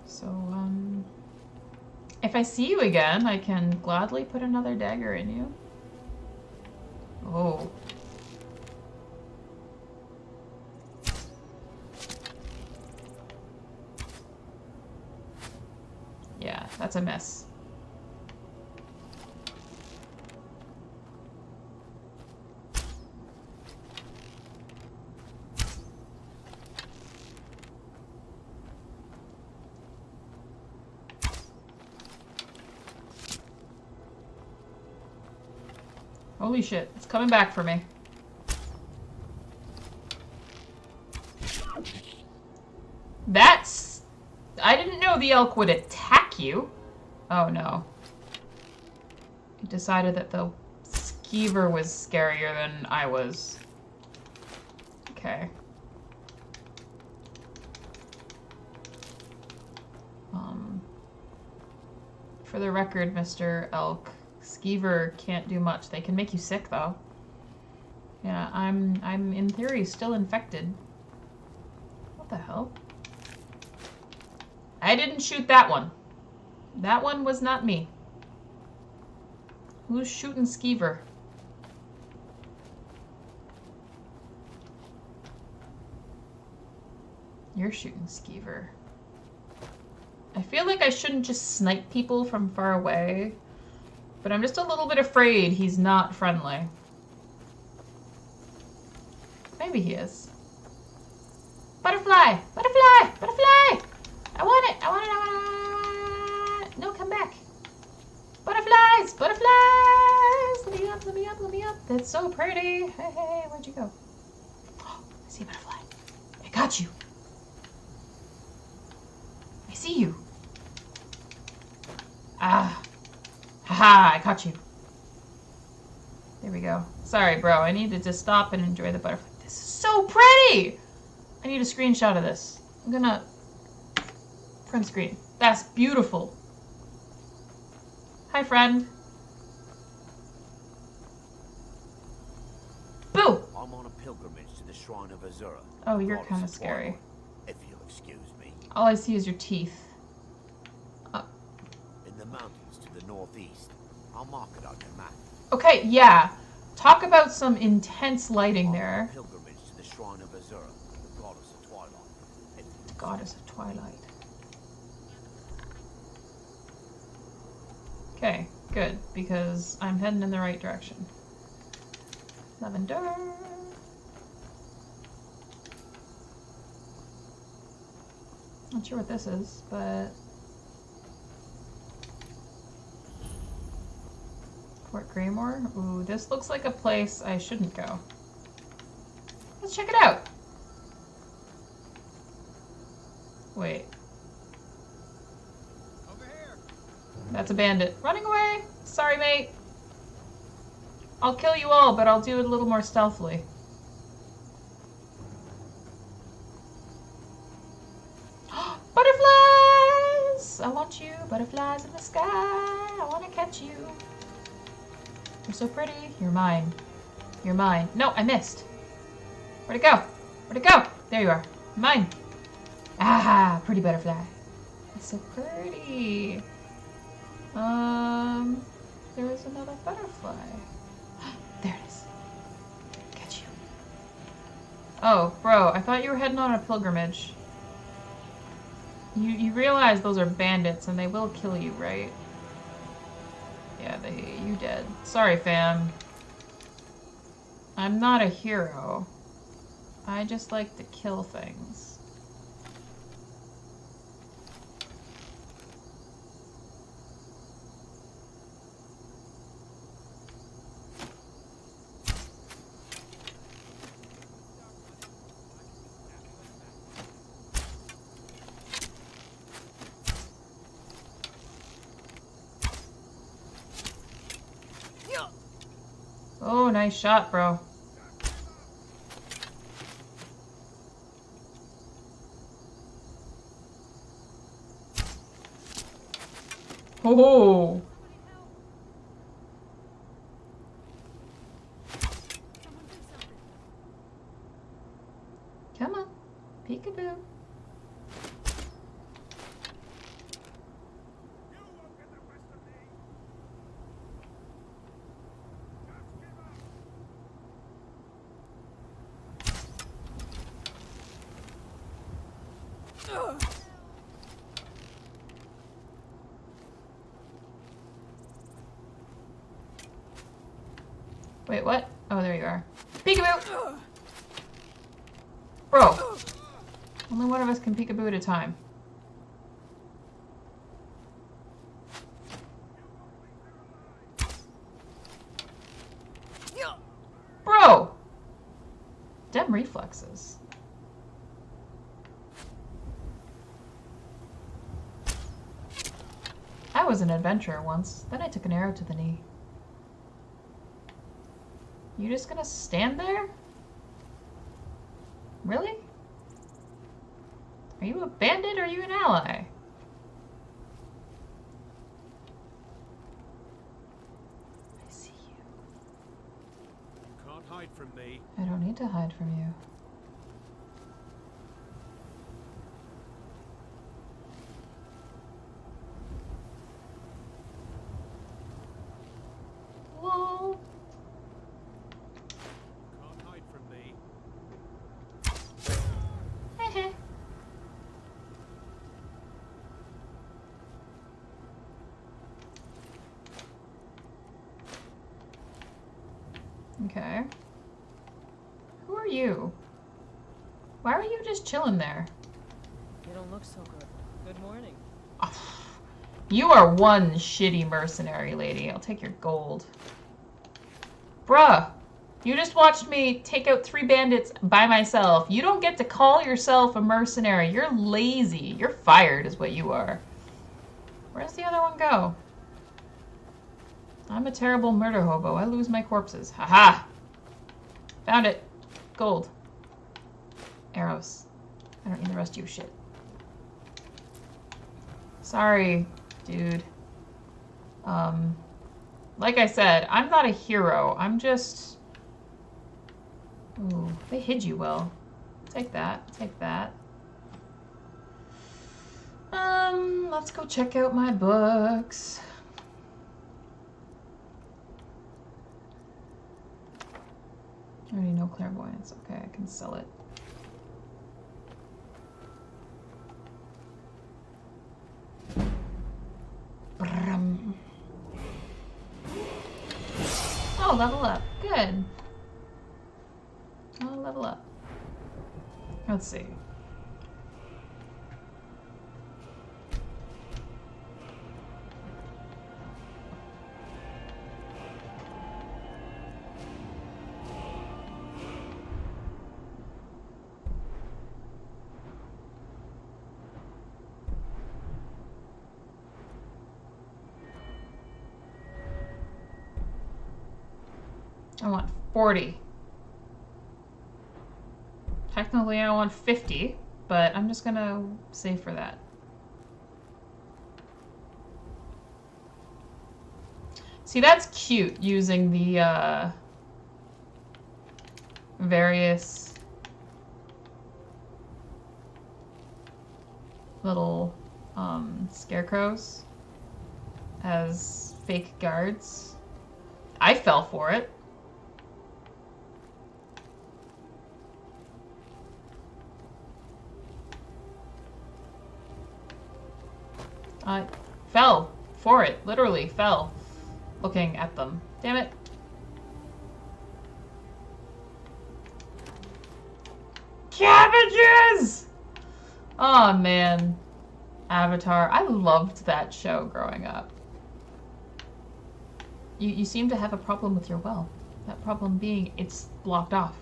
So, if I see you again, I can gladly put another dagger in you. Oh. Yeah, that's a miss. Holy shit, it's coming back for me. That's... I didn't know the elk would attack you. Oh no. He decided that the skeever was scarier than I was. Okay. For the record, Mr. Elk, skeever can't do much. They can make you sick, though. Yeah, I'm in theory still infected. What the hell? I didn't shoot that one. That one was not me. Who's shooting skeever? You're shooting skeever. I feel like I shouldn't just snipe people from far away, but I'm just a little bit afraid he's not friendly. Maybe he is. Butterfly! Butterfly! Butterfly! I want it! I want it! I want it! No, come back! Butterflies! Butterflies! Let me up! Let me up! Let me up! That's so pretty! Hey, hey, where'd you go? Oh, I see a butterfly. I got you! I see you! Ah! Haha! I caught you! There we go. Sorry, bro. I needed to stop and enjoy the butterfly. This is so pretty! I need a screenshot of this. I'm gonna print screen. That's beautiful. Hi, friend. Boo! I'm on a pilgrimage to the shrine of Azura. Oh, you're kind of scary. If you'll excuse me. All I see is your teeth. In the mountains to the northeast. I'll mark it on your map. Okay, yeah. Talk about some intense lighting there. Pilgrimage to the shrine of Azura, the goddess of twilight. The goddess of twilight. Okay, good, because I'm heading in the right direction. Lavender. Not sure what this is, but... Fort Greymore? Ooh, this looks like a place I shouldn't go. Let's check it out! Wait. Over here. That's a bandit. Running away! Sorry, mate. I'll kill you all, but I'll do it a little more stealthily. Butterflies! I want you. Butterflies in the sky. I want to catch you. You're so pretty. You're mine. You're mine. No, I missed. Where'd it go? Where'd it go? There you are. Mine. Ah, pretty butterfly. It's so pretty. There is another butterfly. There it is. Catch you. Oh, bro, I thought you were heading on a pilgrimage. You realize those are bandits and they will kill you, right? Yeah, you dead. Sorry, fam. I'm not a hero. I just like to kill things. Oh, nice shot, bro. Oh. Come on. Peekaboo. Wait, what? Oh, there you are. Peekaboo! Bro! Only one of us can peekaboo at a time. Bro! Dem reflexes. I was an adventurer once. Then I took an arrow to the knee. You just gonna stand there? Really? Are you a bandit or are you an ally? I see you. You can't hide from me. I don't need to hide from you. Lol. Can't hide from me. Heh. Okay. Who are you? Why are you just chilling there? You don't look so good. Good morning. You are one shitty mercenary, lady. I'll take your gold. Bruh, you just watched me take out 3 bandits by myself. You don't get to call yourself a mercenary. You're lazy. You're fired is what you are. Where's the other one go? I'm a terrible murder hobo. I lose my corpses. Haha! Found it. Gold. Arrows. I don't need the rest of your shit. Sorry, dude. Like I said, I'm not a hero. I'm just... Ooh, they hid you well. Take that. Take that. Let's go check out my books. I already know clairvoyance. Okay, I can sell it. Oh, level up. Good. I'll level up. Let's see. I want 40. Technically I want 50, but I'm just gonna save for that. See, that's cute, using the various little scarecrows as fake guards. I fell for it. I fell for it. Literally fell. Looking at them. Damn it. Cabbages! Oh man. Avatar. I loved that show growing up. You seem to have a problem with your well. That problem being it's blocked off.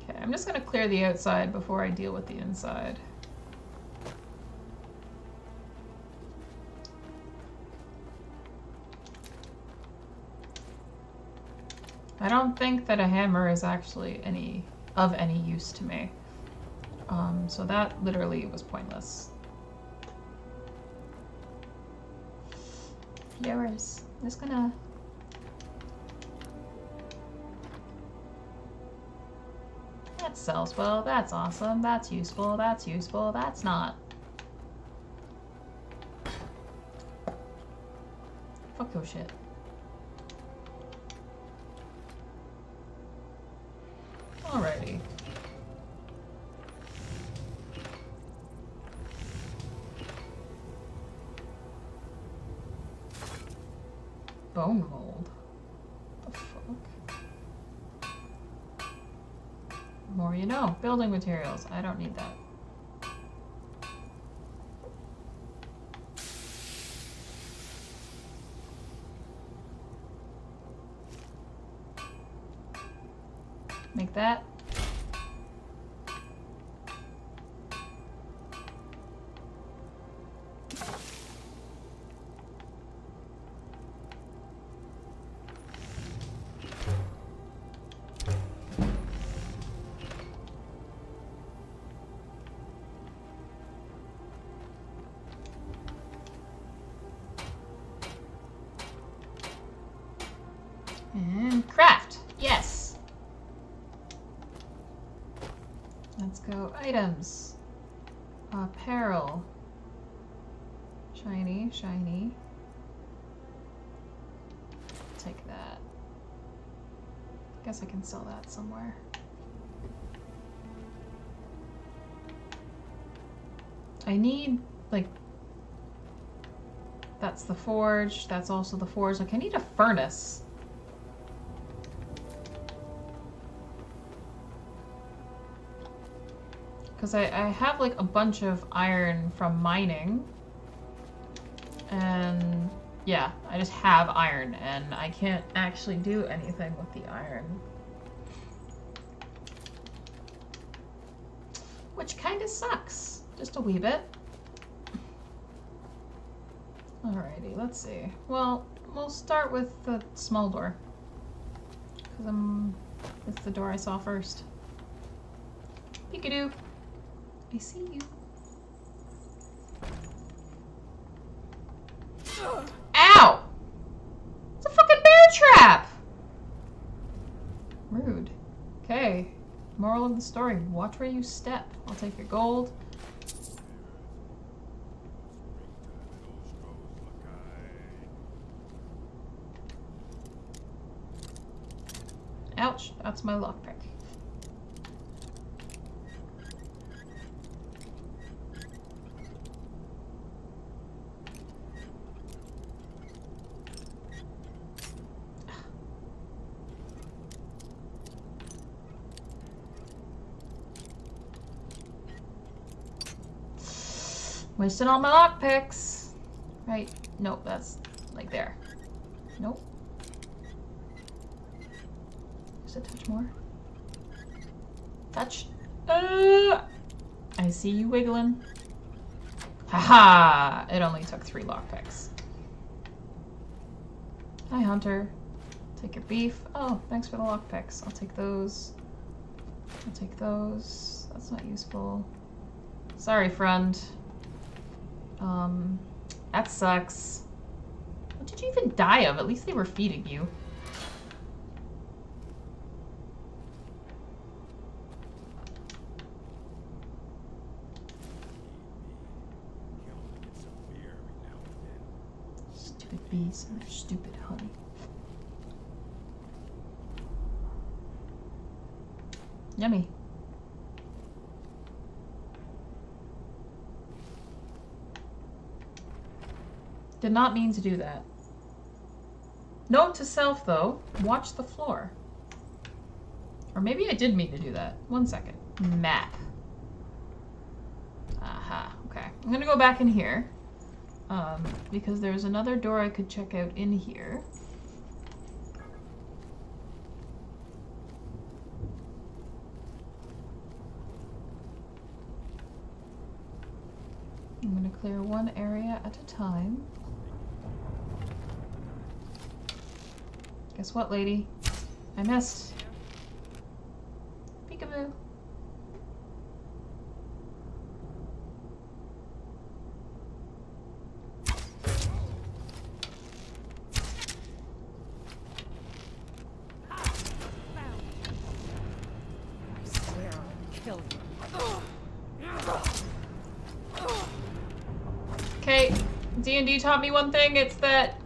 Okay, I'm just gonna clear the outside before I deal with the inside. I don't think that a hammer is actually of any use to me. So that literally was pointless. Flowers. I'm just gonna... That sells well, that's awesome, that's useful, that's not. Fuck your shit. Alrighty. Bone mold. What the fuck? More you know. Building materials. I don't need that. Make that. And craft. Yes. Let's go. Items. Apparel. Shiny, shiny. Take that. Guess I can sell that somewhere. I need, like... That's the forge. That's also the forge. Like, I need a furnace. Because I have like a bunch of iron from mining. And yeah, I just have iron and I can't actually do anything with the iron. Which kind of sucks. Just a wee bit. Alrighty, let's see. Well, we'll start with the small door. Because that's the door I saw first. Peekadoo. I see you. Ow! It's a fucking bear trap! Rude. Okay. Moral of the story, watch where you step. I'll take your gold. Ouch, that's my lockpick. Wasting all my lockpicks. Right. Nope, that's like there. Nope. Just a touch more. Touch. I see you wiggling. Haha! It only took 3 lockpicks. Hi, Hunter. Take your beef. Oh, thanks for the lockpicks. I'll take those. I'll take those. That's not useful. Sorry, friend. That sucks. What did you even die of? At least they were feeding you. Stupid bees and their stupid honey. Yummy. Did not mean to do that. Note to self, though. Watch the floor. Or maybe I did mean to do that. 1 second. Map. Aha. Okay. I'm gonna go back in here. Because there's another door I could check out in here. I'm gonna clear one area at a time. Guess what, lady? I missed. Peekaboo. I swear I'll kill you. Okay, D&D taught me one thing, it's that...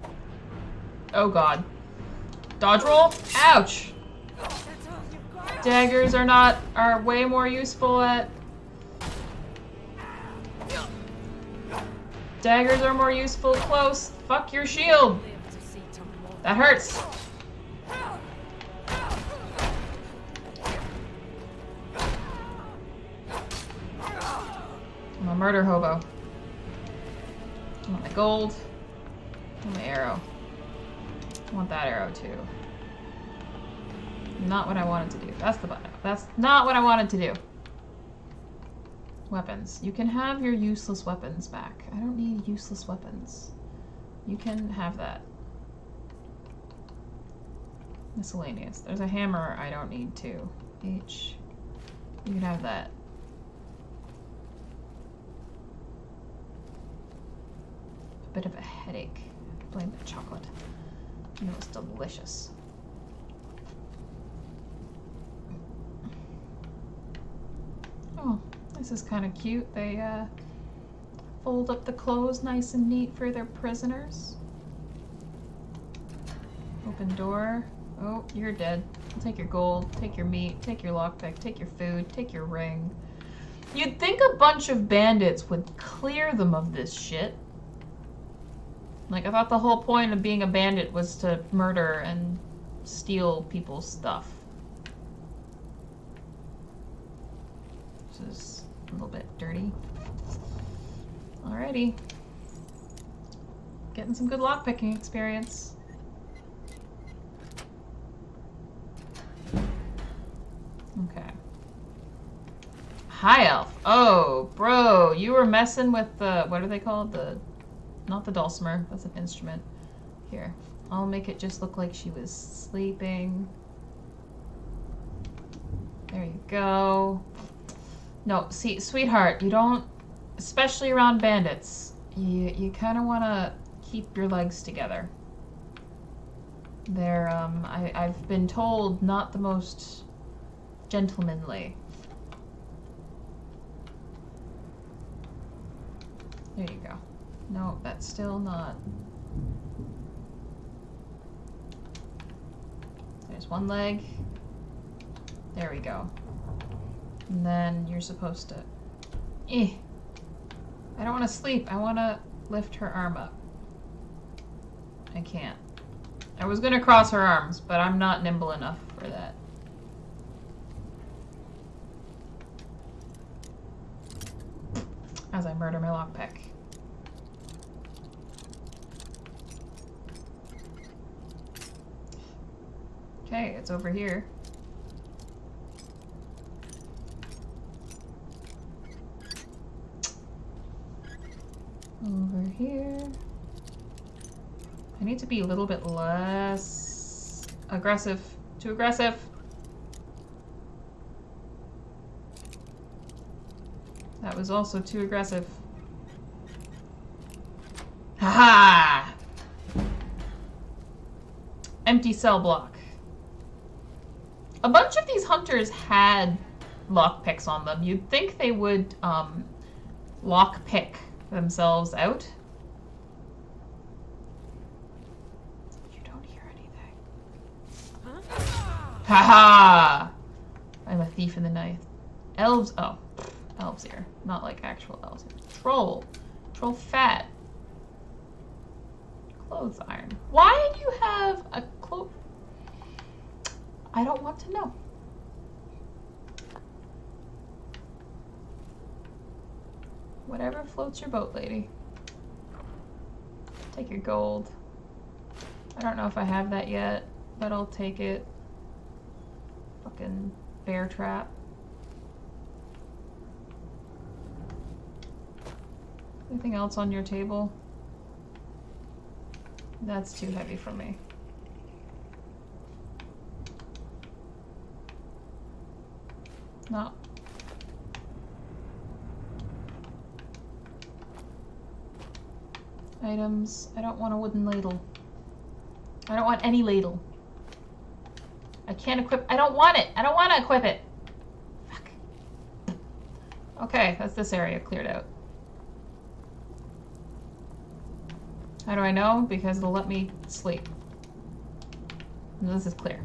Oh god. Dodge roll? Ouch! Daggers are way more useful at... Daggers are more useful close. Fuck your shield! That hurts! I'm a murder hobo. I want my gold. I want my arrow. I want that arrow too. Not what I wanted to do. That's the button. That's not what I wanted to do. Weapons. You can have your useless weapons back. I don't need useless weapons. You can have that. Miscellaneous. There's a hammer I don't need too. H. You can have that. Bit of a headache. Blame the chocolate. And it was delicious. Oh, this is kind of cute. They fold up the clothes nice and neat for their prisoners. Open door. Oh, you're dead. Take your gold, take your meat, take your lockpick, take your food, take your ring. You'd think a bunch of bandits would clear them of this shit. Like, I thought the whole point of being a bandit was to murder and steal people's stuff. This is a little bit dirty. Alrighty. Getting some good lockpicking experience. Okay. High elf. Oh, bro, you were messing with the, what are they called? Not the dulcimer, that's an instrument. Here, I'll make it just look like she was sleeping. There you go. No, see, sweetheart, you don't, especially around bandits, you kind of want to keep your legs together. They're, I've been told, not the most gentlemanly. There you go. No, that's still not. There's one leg. There we go. And then you're supposed to... I don't want to sleep. I want to lift her arm up. I can't. I was going to cross her arms, but I'm not nimble enough for that. As I murder my lockpick. Okay, it's over here. Over here. I need to be a little bit less aggressive. Too aggressive. That was also too aggressive. Haha! Empty cell block. A bunch of these hunters had lockpicks on them. You'd think they would lockpick themselves out. You don't hear anything. Huh? Haha! I'm a thief in the night. Elves, oh. Elves here. Not like actual elves. Troll. Troll fat. clothes iron. Why do you have a cloak? I don't want to know. Whatever floats your boat, lady. Take your gold. I don't know if I have that yet, but I'll take it. Fucking bear trap. Anything else on your table? That's too heavy for me. No. Items. I don't want a wooden ladle. I don't want any ladle. I can't equip. I don't want it. I don't want to equip it. Fuck. Okay, that's this area cleared out. How do I know? Because it'll let me sleep. And this is clear.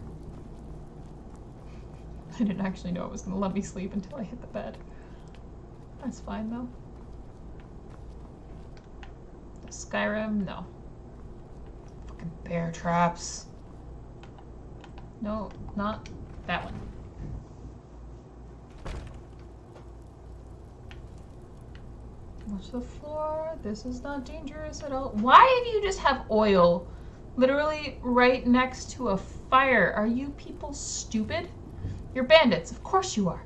I didn't actually know it was going to let me sleep until I hit the bed. That's fine though. Skyrim? No. Fucking bear traps. No, not that one. Watch the floor. This is not dangerous at all. Why do you just have oil literally right next to a fire? Are you people stupid? You're bandits. Of course you are.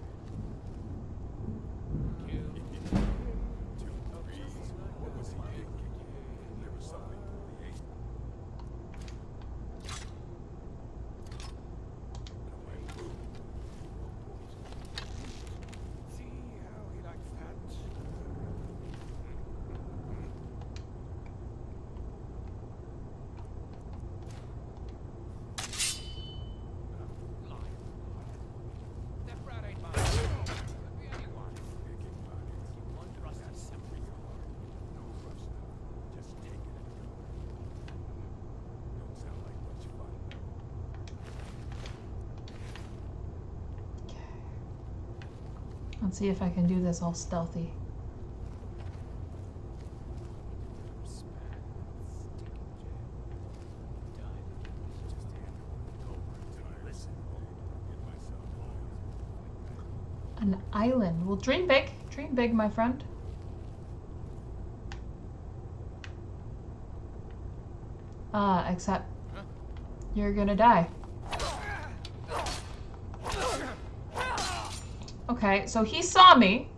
Let's see if I can do this all stealthy. An island. Well, dream big. Dream big, my friend. Except you're gonna die. Okay, so he saw me,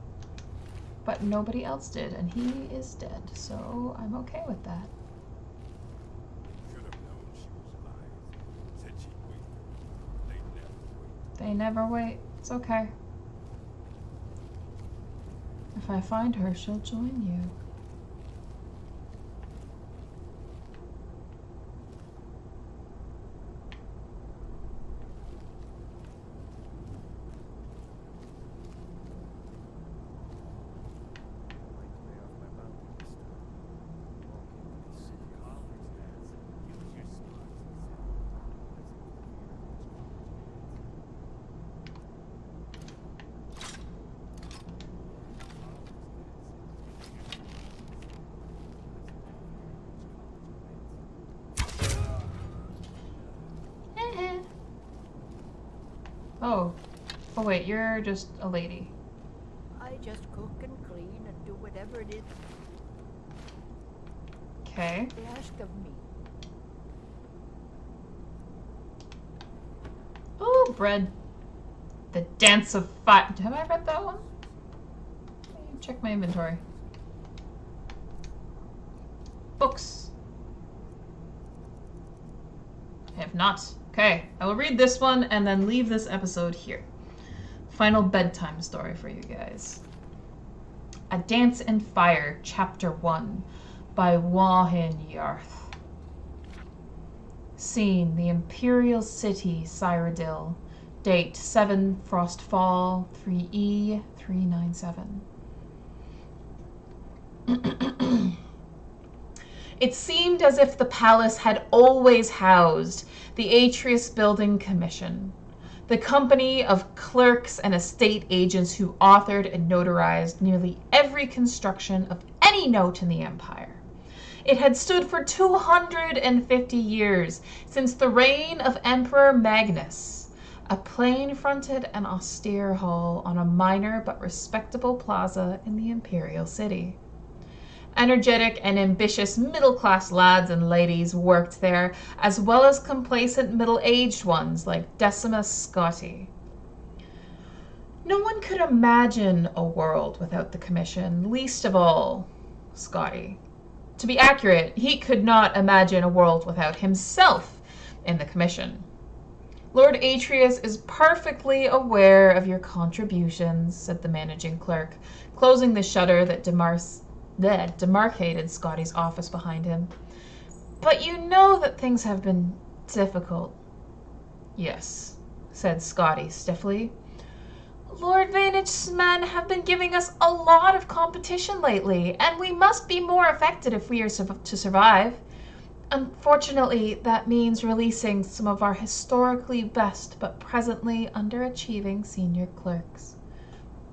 but nobody else did, and he is dead, so I'm okay with that. They never wait. It's okay. If I find her, she'll join you. Oh wait, you're just a lady. I just cook and clean and do whatever it is Okay. they ask of me. Ooh, bread. The Dance of Fire. Have I read that one? Check my inventory. Books. I have not. Okay, I will read this one and then leave this episode here. Final bedtime story for you guys. A Dance in Fire, Chapter 1 by Wahin Yarth. Scene, the Imperial City, Cyrodiil. Date, 7 Frostfall, 3E, 397. It seemed as if the palace had always housed the Atreus Building Commission, the company of clerks and estate agents who authored and notarized nearly every construction of any note in the empire. It had stood for 250 years, since the reign of Emperor Magnus. A plain-fronted and austere hall on a minor but respectable plaza in the imperial city. Energetic and ambitious middle-class lads and ladies worked there, as well as complacent middle-aged ones like Decimus Scotti. No one could imagine a world without the Commission, least of all Scotti. To be accurate, he could not imagine a world without himself in the Commission. Lord Atreus is perfectly aware of your contributions, said the managing clerk, closing the shutter that demarcated Scotty's office behind him. But you know that things have been difficult. Yes, said Scotty stiffly. Lord Vainage's men have been giving us a lot of competition lately, and we must be more effective if we are to survive. Unfortunately, that means releasing some of our historically best but presently underachieving senior clerks.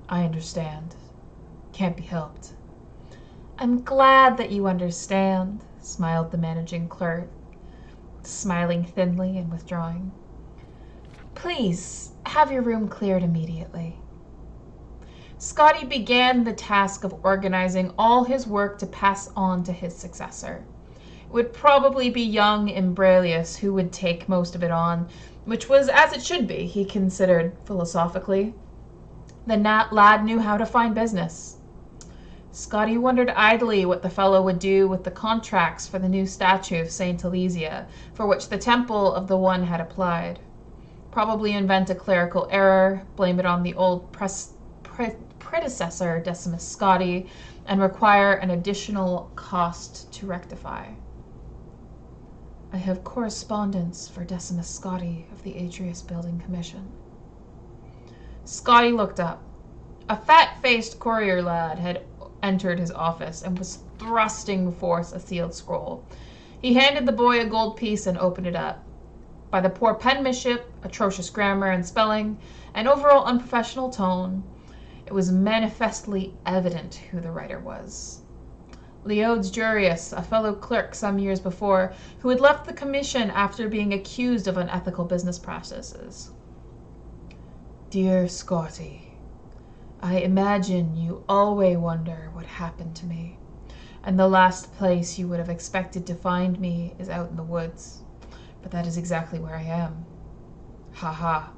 I understand. Can't be helped. I'm glad that you understand, smiled the managing clerk, smiling thinly and withdrawing. Please, have your room cleared immediately. Scotty began the task of organizing all his work to pass on to his successor. It would probably be young Imbralius who would take most of it on, which was as it should be, he considered philosophically. The lad knew how to find business. Scotty wondered idly what the fellow would do with the contracts for the new statue of Saint Elysia, for which the temple of the One had applied. Probably invent a clerical error, blame it on the old predecessor, Decimus Scotti, and require an additional cost to rectify. I have correspondence for Decimus Scotti of the Atreus Building Commission. Scotty looked up. A fat-faced courier lad had entered his office and was thrusting forth a sealed scroll. He handed the boy a gold piece and opened it up. By the poor penmanship, atrocious grammar and spelling, and overall unprofessional tone, it was manifestly evident who the writer was. Leodes Jurius, a fellow clerk some years before, who had left the commission after being accused of unethical business practices. Dear Scotty, I imagine you always wonder what happened to me, and the last place you would have expected to find me is out in the woods. But that is exactly where I am. Ha ha.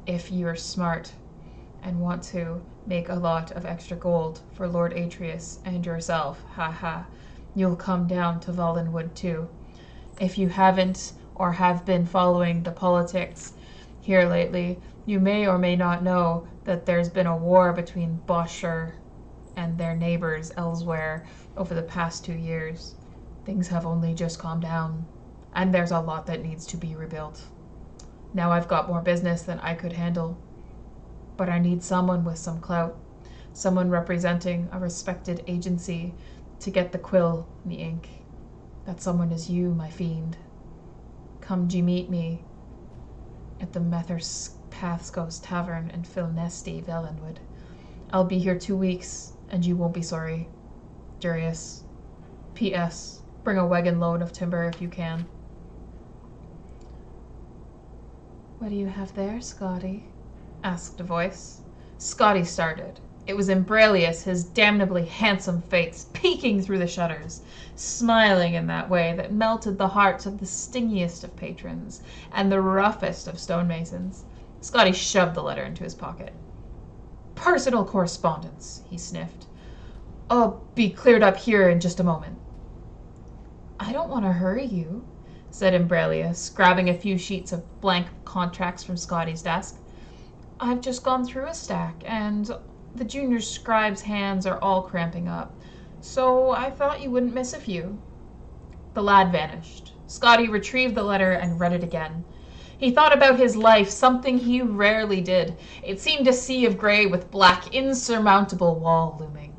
If you're smart and want to make a lot of extra gold for Lord Atreus and yourself, ha ha, you'll come down to Valenwood too. If you haven't or have been following the politics here lately, you may or may not know that there's been a war between Bosher and their neighbors elsewhere over the past 2 years. Things have only just calmed down, and there's a lot that needs to be rebuilt. Now I've got more business than I could handle, but I need someone with some clout, someone representing a respected agency to get the quill and the ink. That someone is you, my fiend. Come ye meet me at the Methers Pathsco's Tavern in Philnesti, Valenwood. I'll be here 2 weeks, and you won't be sorry. Jurius. P.S. Bring a wagon load of timber if you can. What do you have there, Scotty? Asked a voice. Scotty started. It was Imbralius, his damnably handsome face, peeking through the shutters, smiling in that way that melted the hearts of the stingiest of patrons and the roughest of stonemasons. Scotty shoved the letter into his pocket. Personal correspondence, he sniffed. I'll be cleared up here in just a moment. I don't want to hurry you, said Imbralius, grabbing a few sheets of blank contracts from Scotty's desk. I've just gone through a stack, and the junior scribe's hands are all cramping up, so I thought you wouldn't miss a few. The lad vanished. Scotty retrieved the letter and read it again. He thought about his life, something he rarely did. It seemed a sea of gray with black, insurmountable wall looming.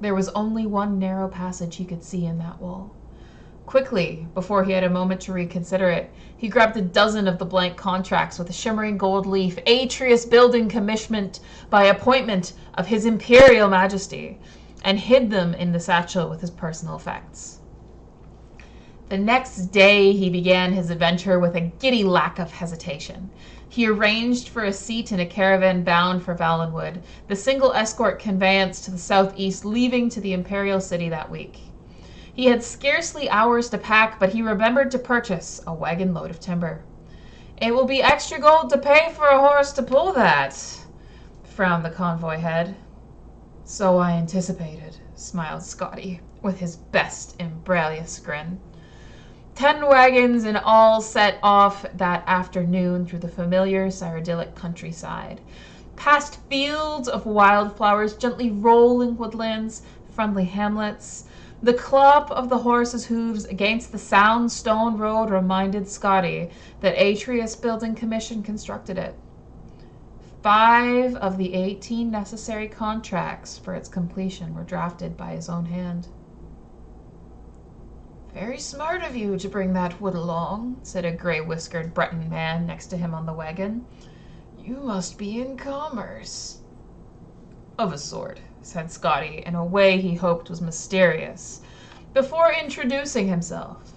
There was only one narrow passage he could see in that wall. Quickly, before he had a moment to reconsider it, he grabbed a dozen of the blank contracts with a shimmering gold leaf, Atreus Building Commissioned by appointment of His Imperial Majesty, and hid them in the satchel with his personal effects. The next day he began his adventure with a giddy lack of hesitation. He arranged for a seat in a caravan bound for Valenwood, the single escort conveyance to the southeast leaving to the Imperial City that week. He had scarcely hours to pack, but he remembered to purchase a wagon load of timber. "It will be extra gold to pay for a horse to pull that," frowned the convoy head. "So I anticipated," smiled Scotty, with his best Imbralius grin. 10 wagons in all set off that afternoon through the familiar Cyrodiilic countryside, past fields of wildflowers, gently rolling woodlands, friendly hamlets. The clop of the horse's hooves against the sound stone road reminded Scotty that Atreus Building Commission constructed it. 5 of the 18 necessary contracts for its completion were drafted by his own hand. "Very smart of you to bring that wood along," said a gray-whiskered Breton man next to him on the wagon. "You must be in commerce." "Of a sort," said Scotty in a way he hoped was mysterious, before introducing himself.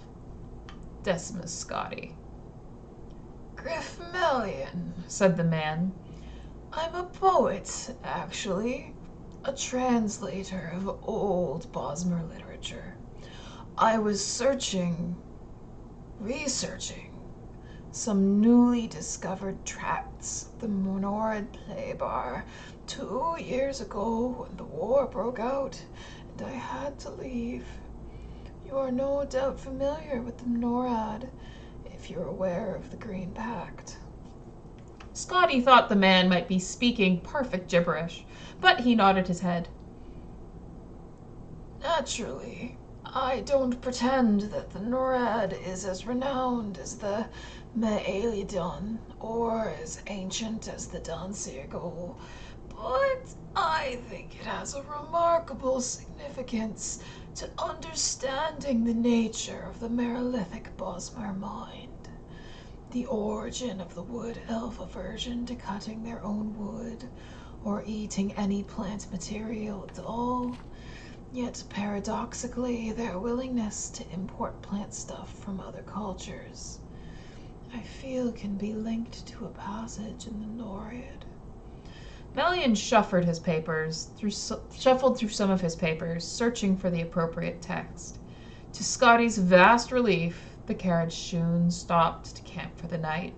"Decimus Scotty." "Griffmelian," said the man. "I'm a poet, actually. A translator of old Bosmer literature. I was researching some newly discovered tracts of the Monorid Playbar 2 years ago when the war broke out and I had to leave. You are no doubt familiar with the Norad, if you're aware of the Green Pact." Scotty thought the man might be speaking perfect gibberish, but he nodded his head. "Naturally. I don't pretend that the Norad is as renowned as the Me'elidon or as ancient as the Dansirgol, but I think it has a remarkable significance to understanding the nature of the Merolithic Bosmer mind, the origin of the wood elf aversion to cutting their own wood or eating any plant material at all. Yet, paradoxically, their willingness to import plant stuff from other cultures, I feel can be linked to a passage in the Norid." Melian shuffled through some of his papers, searching for the appropriate text. To Scotty's vast relief, the carriage soon stopped to camp for the night.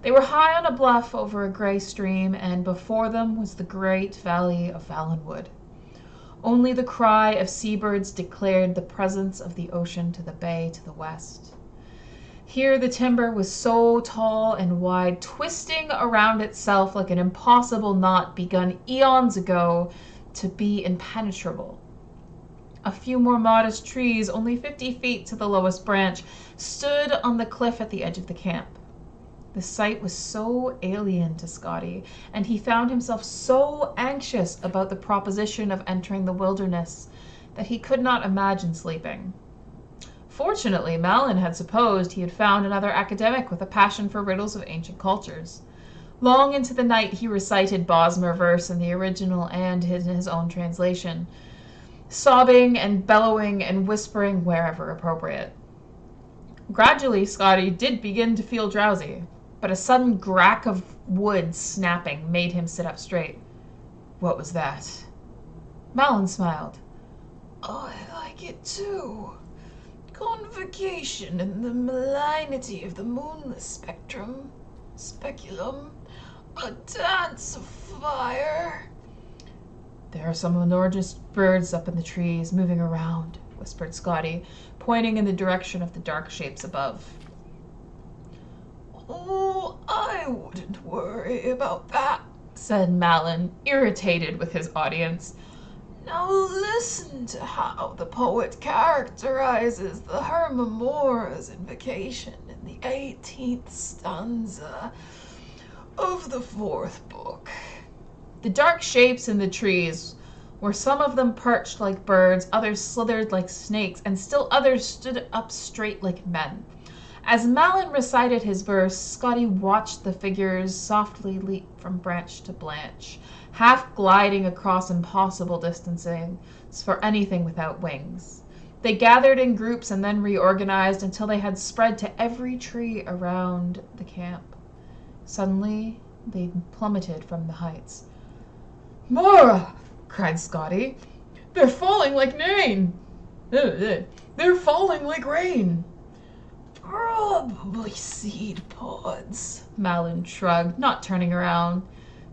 They were high on a bluff over a gray stream, and before them was the great valley of Valenwood. Only the cry of seabirds declared the presence of the ocean to the bay to the west. Here the timber was so tall and wide, twisting around itself like an impossible knot begun eons ago to be impenetrable. A few more modest trees, only 50 feet to the lowest branch, stood on the cliff at the edge of the camp. The sight was so alien to Scotty, and he found himself so anxious about the proposition of entering the wilderness that he could not imagine sleeping. Fortunately, Malin had supposed he had found another academic with a passion for riddles of ancient cultures. Long into the night he recited Bosmer verse in the original and in his own translation, sobbing and bellowing and whispering wherever appropriate. Gradually, Scotty did begin to feel drowsy, but a sudden crack of wood snapping made him sit up straight. "What was that?" Malin smiled. "I like it too. Convocation in the malignity of the moonless speculum, a dance of fire." "There are some enormous birds up in the trees, moving around," whispered Scotty, pointing in the direction of the dark shapes above. "Oh, I wouldn't worry about that," said Malin, irritated with his audience. "Now listen to how the poet characterizes the Hermamora's invocation in the 18th stanza of the 4th book." The dark shapes in the trees were some of them perched like birds, others slithered like snakes, and still others stood up straight like men. As Malin recited his verse, Scotty watched the figures softly leap from branch to branch, half gliding across impossible distances for anything without wings. They gathered in groups and then reorganized until they had spread to every tree around the camp. Suddenly, they plummeted from the heights. "Mara!" cried Scotty. "They're falling like rain! They're falling like rain!" "Probably seed pods," Malin shrugged, not turning around.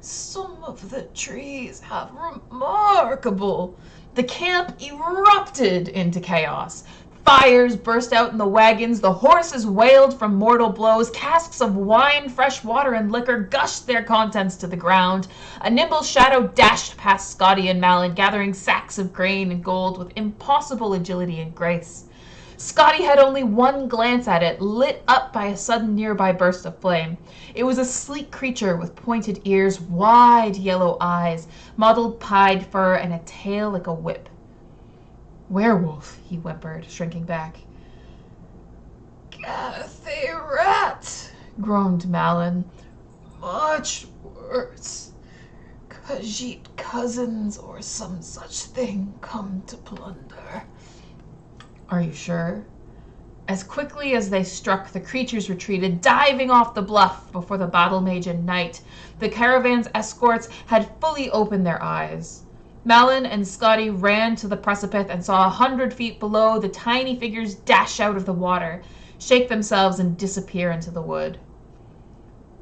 "Some of the trees have remarkable..." The camp erupted into chaos. Fires burst out in the wagons, the horses wailed from mortal blows, casks of wine, fresh water, and liquor gushed their contents to the ground. A nimble shadow dashed past Scotty and Malin, gathering sacks of grain and gold with impossible agility and grace. Scotty had only one glance at it, lit up by a sudden nearby burst of flame. It was a sleek creature with pointed ears, wide yellow eyes, mottled pied fur, and a tail like a whip. "Werewolf," he whimpered, shrinking back. "Cathay rat," groaned Malin. "Much worse. Khajiit cousins or some such thing come to plunder." "Are you sure?" As quickly as they struck, the creatures retreated, diving off the bluff before the battle mage and knight. The caravan's escorts had fully opened their eyes. Malin and Scotty ran to the precipice and saw 100 feet below the tiny figures dash out of the water, shake themselves, and disappear into the wood.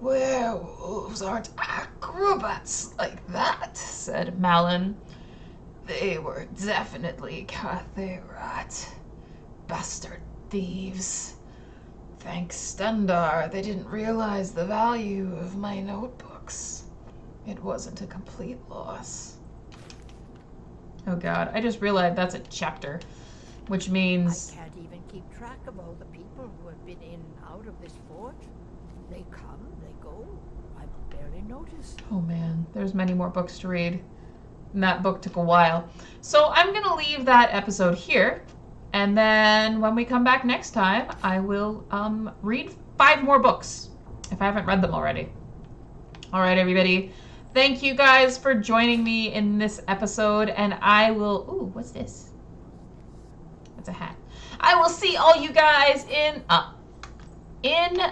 "Werewolves aren't acrobats like that," said Malin. "They were definitely Cathay rat. Bastard thieves. Thanks Stendar, they didn't realize the value of my notebooks. It wasn't a complete loss." Oh god, I just realized that's a chapter, which means... I can't even keep track of all the people who have been in and out of this fort. They come, they go. I barely noticed. Oh man, there's many more books to read. And that book took a while. So I'm going to leave that episode here. And then when we come back next time, I will read 5 more books, if I haven't read them already. All right, everybody. Thank you guys for joining me in this episode, and I will... Ooh, what's this? That's a hat. I will see all you guys in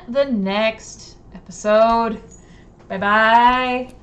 the next episode. Bye-bye.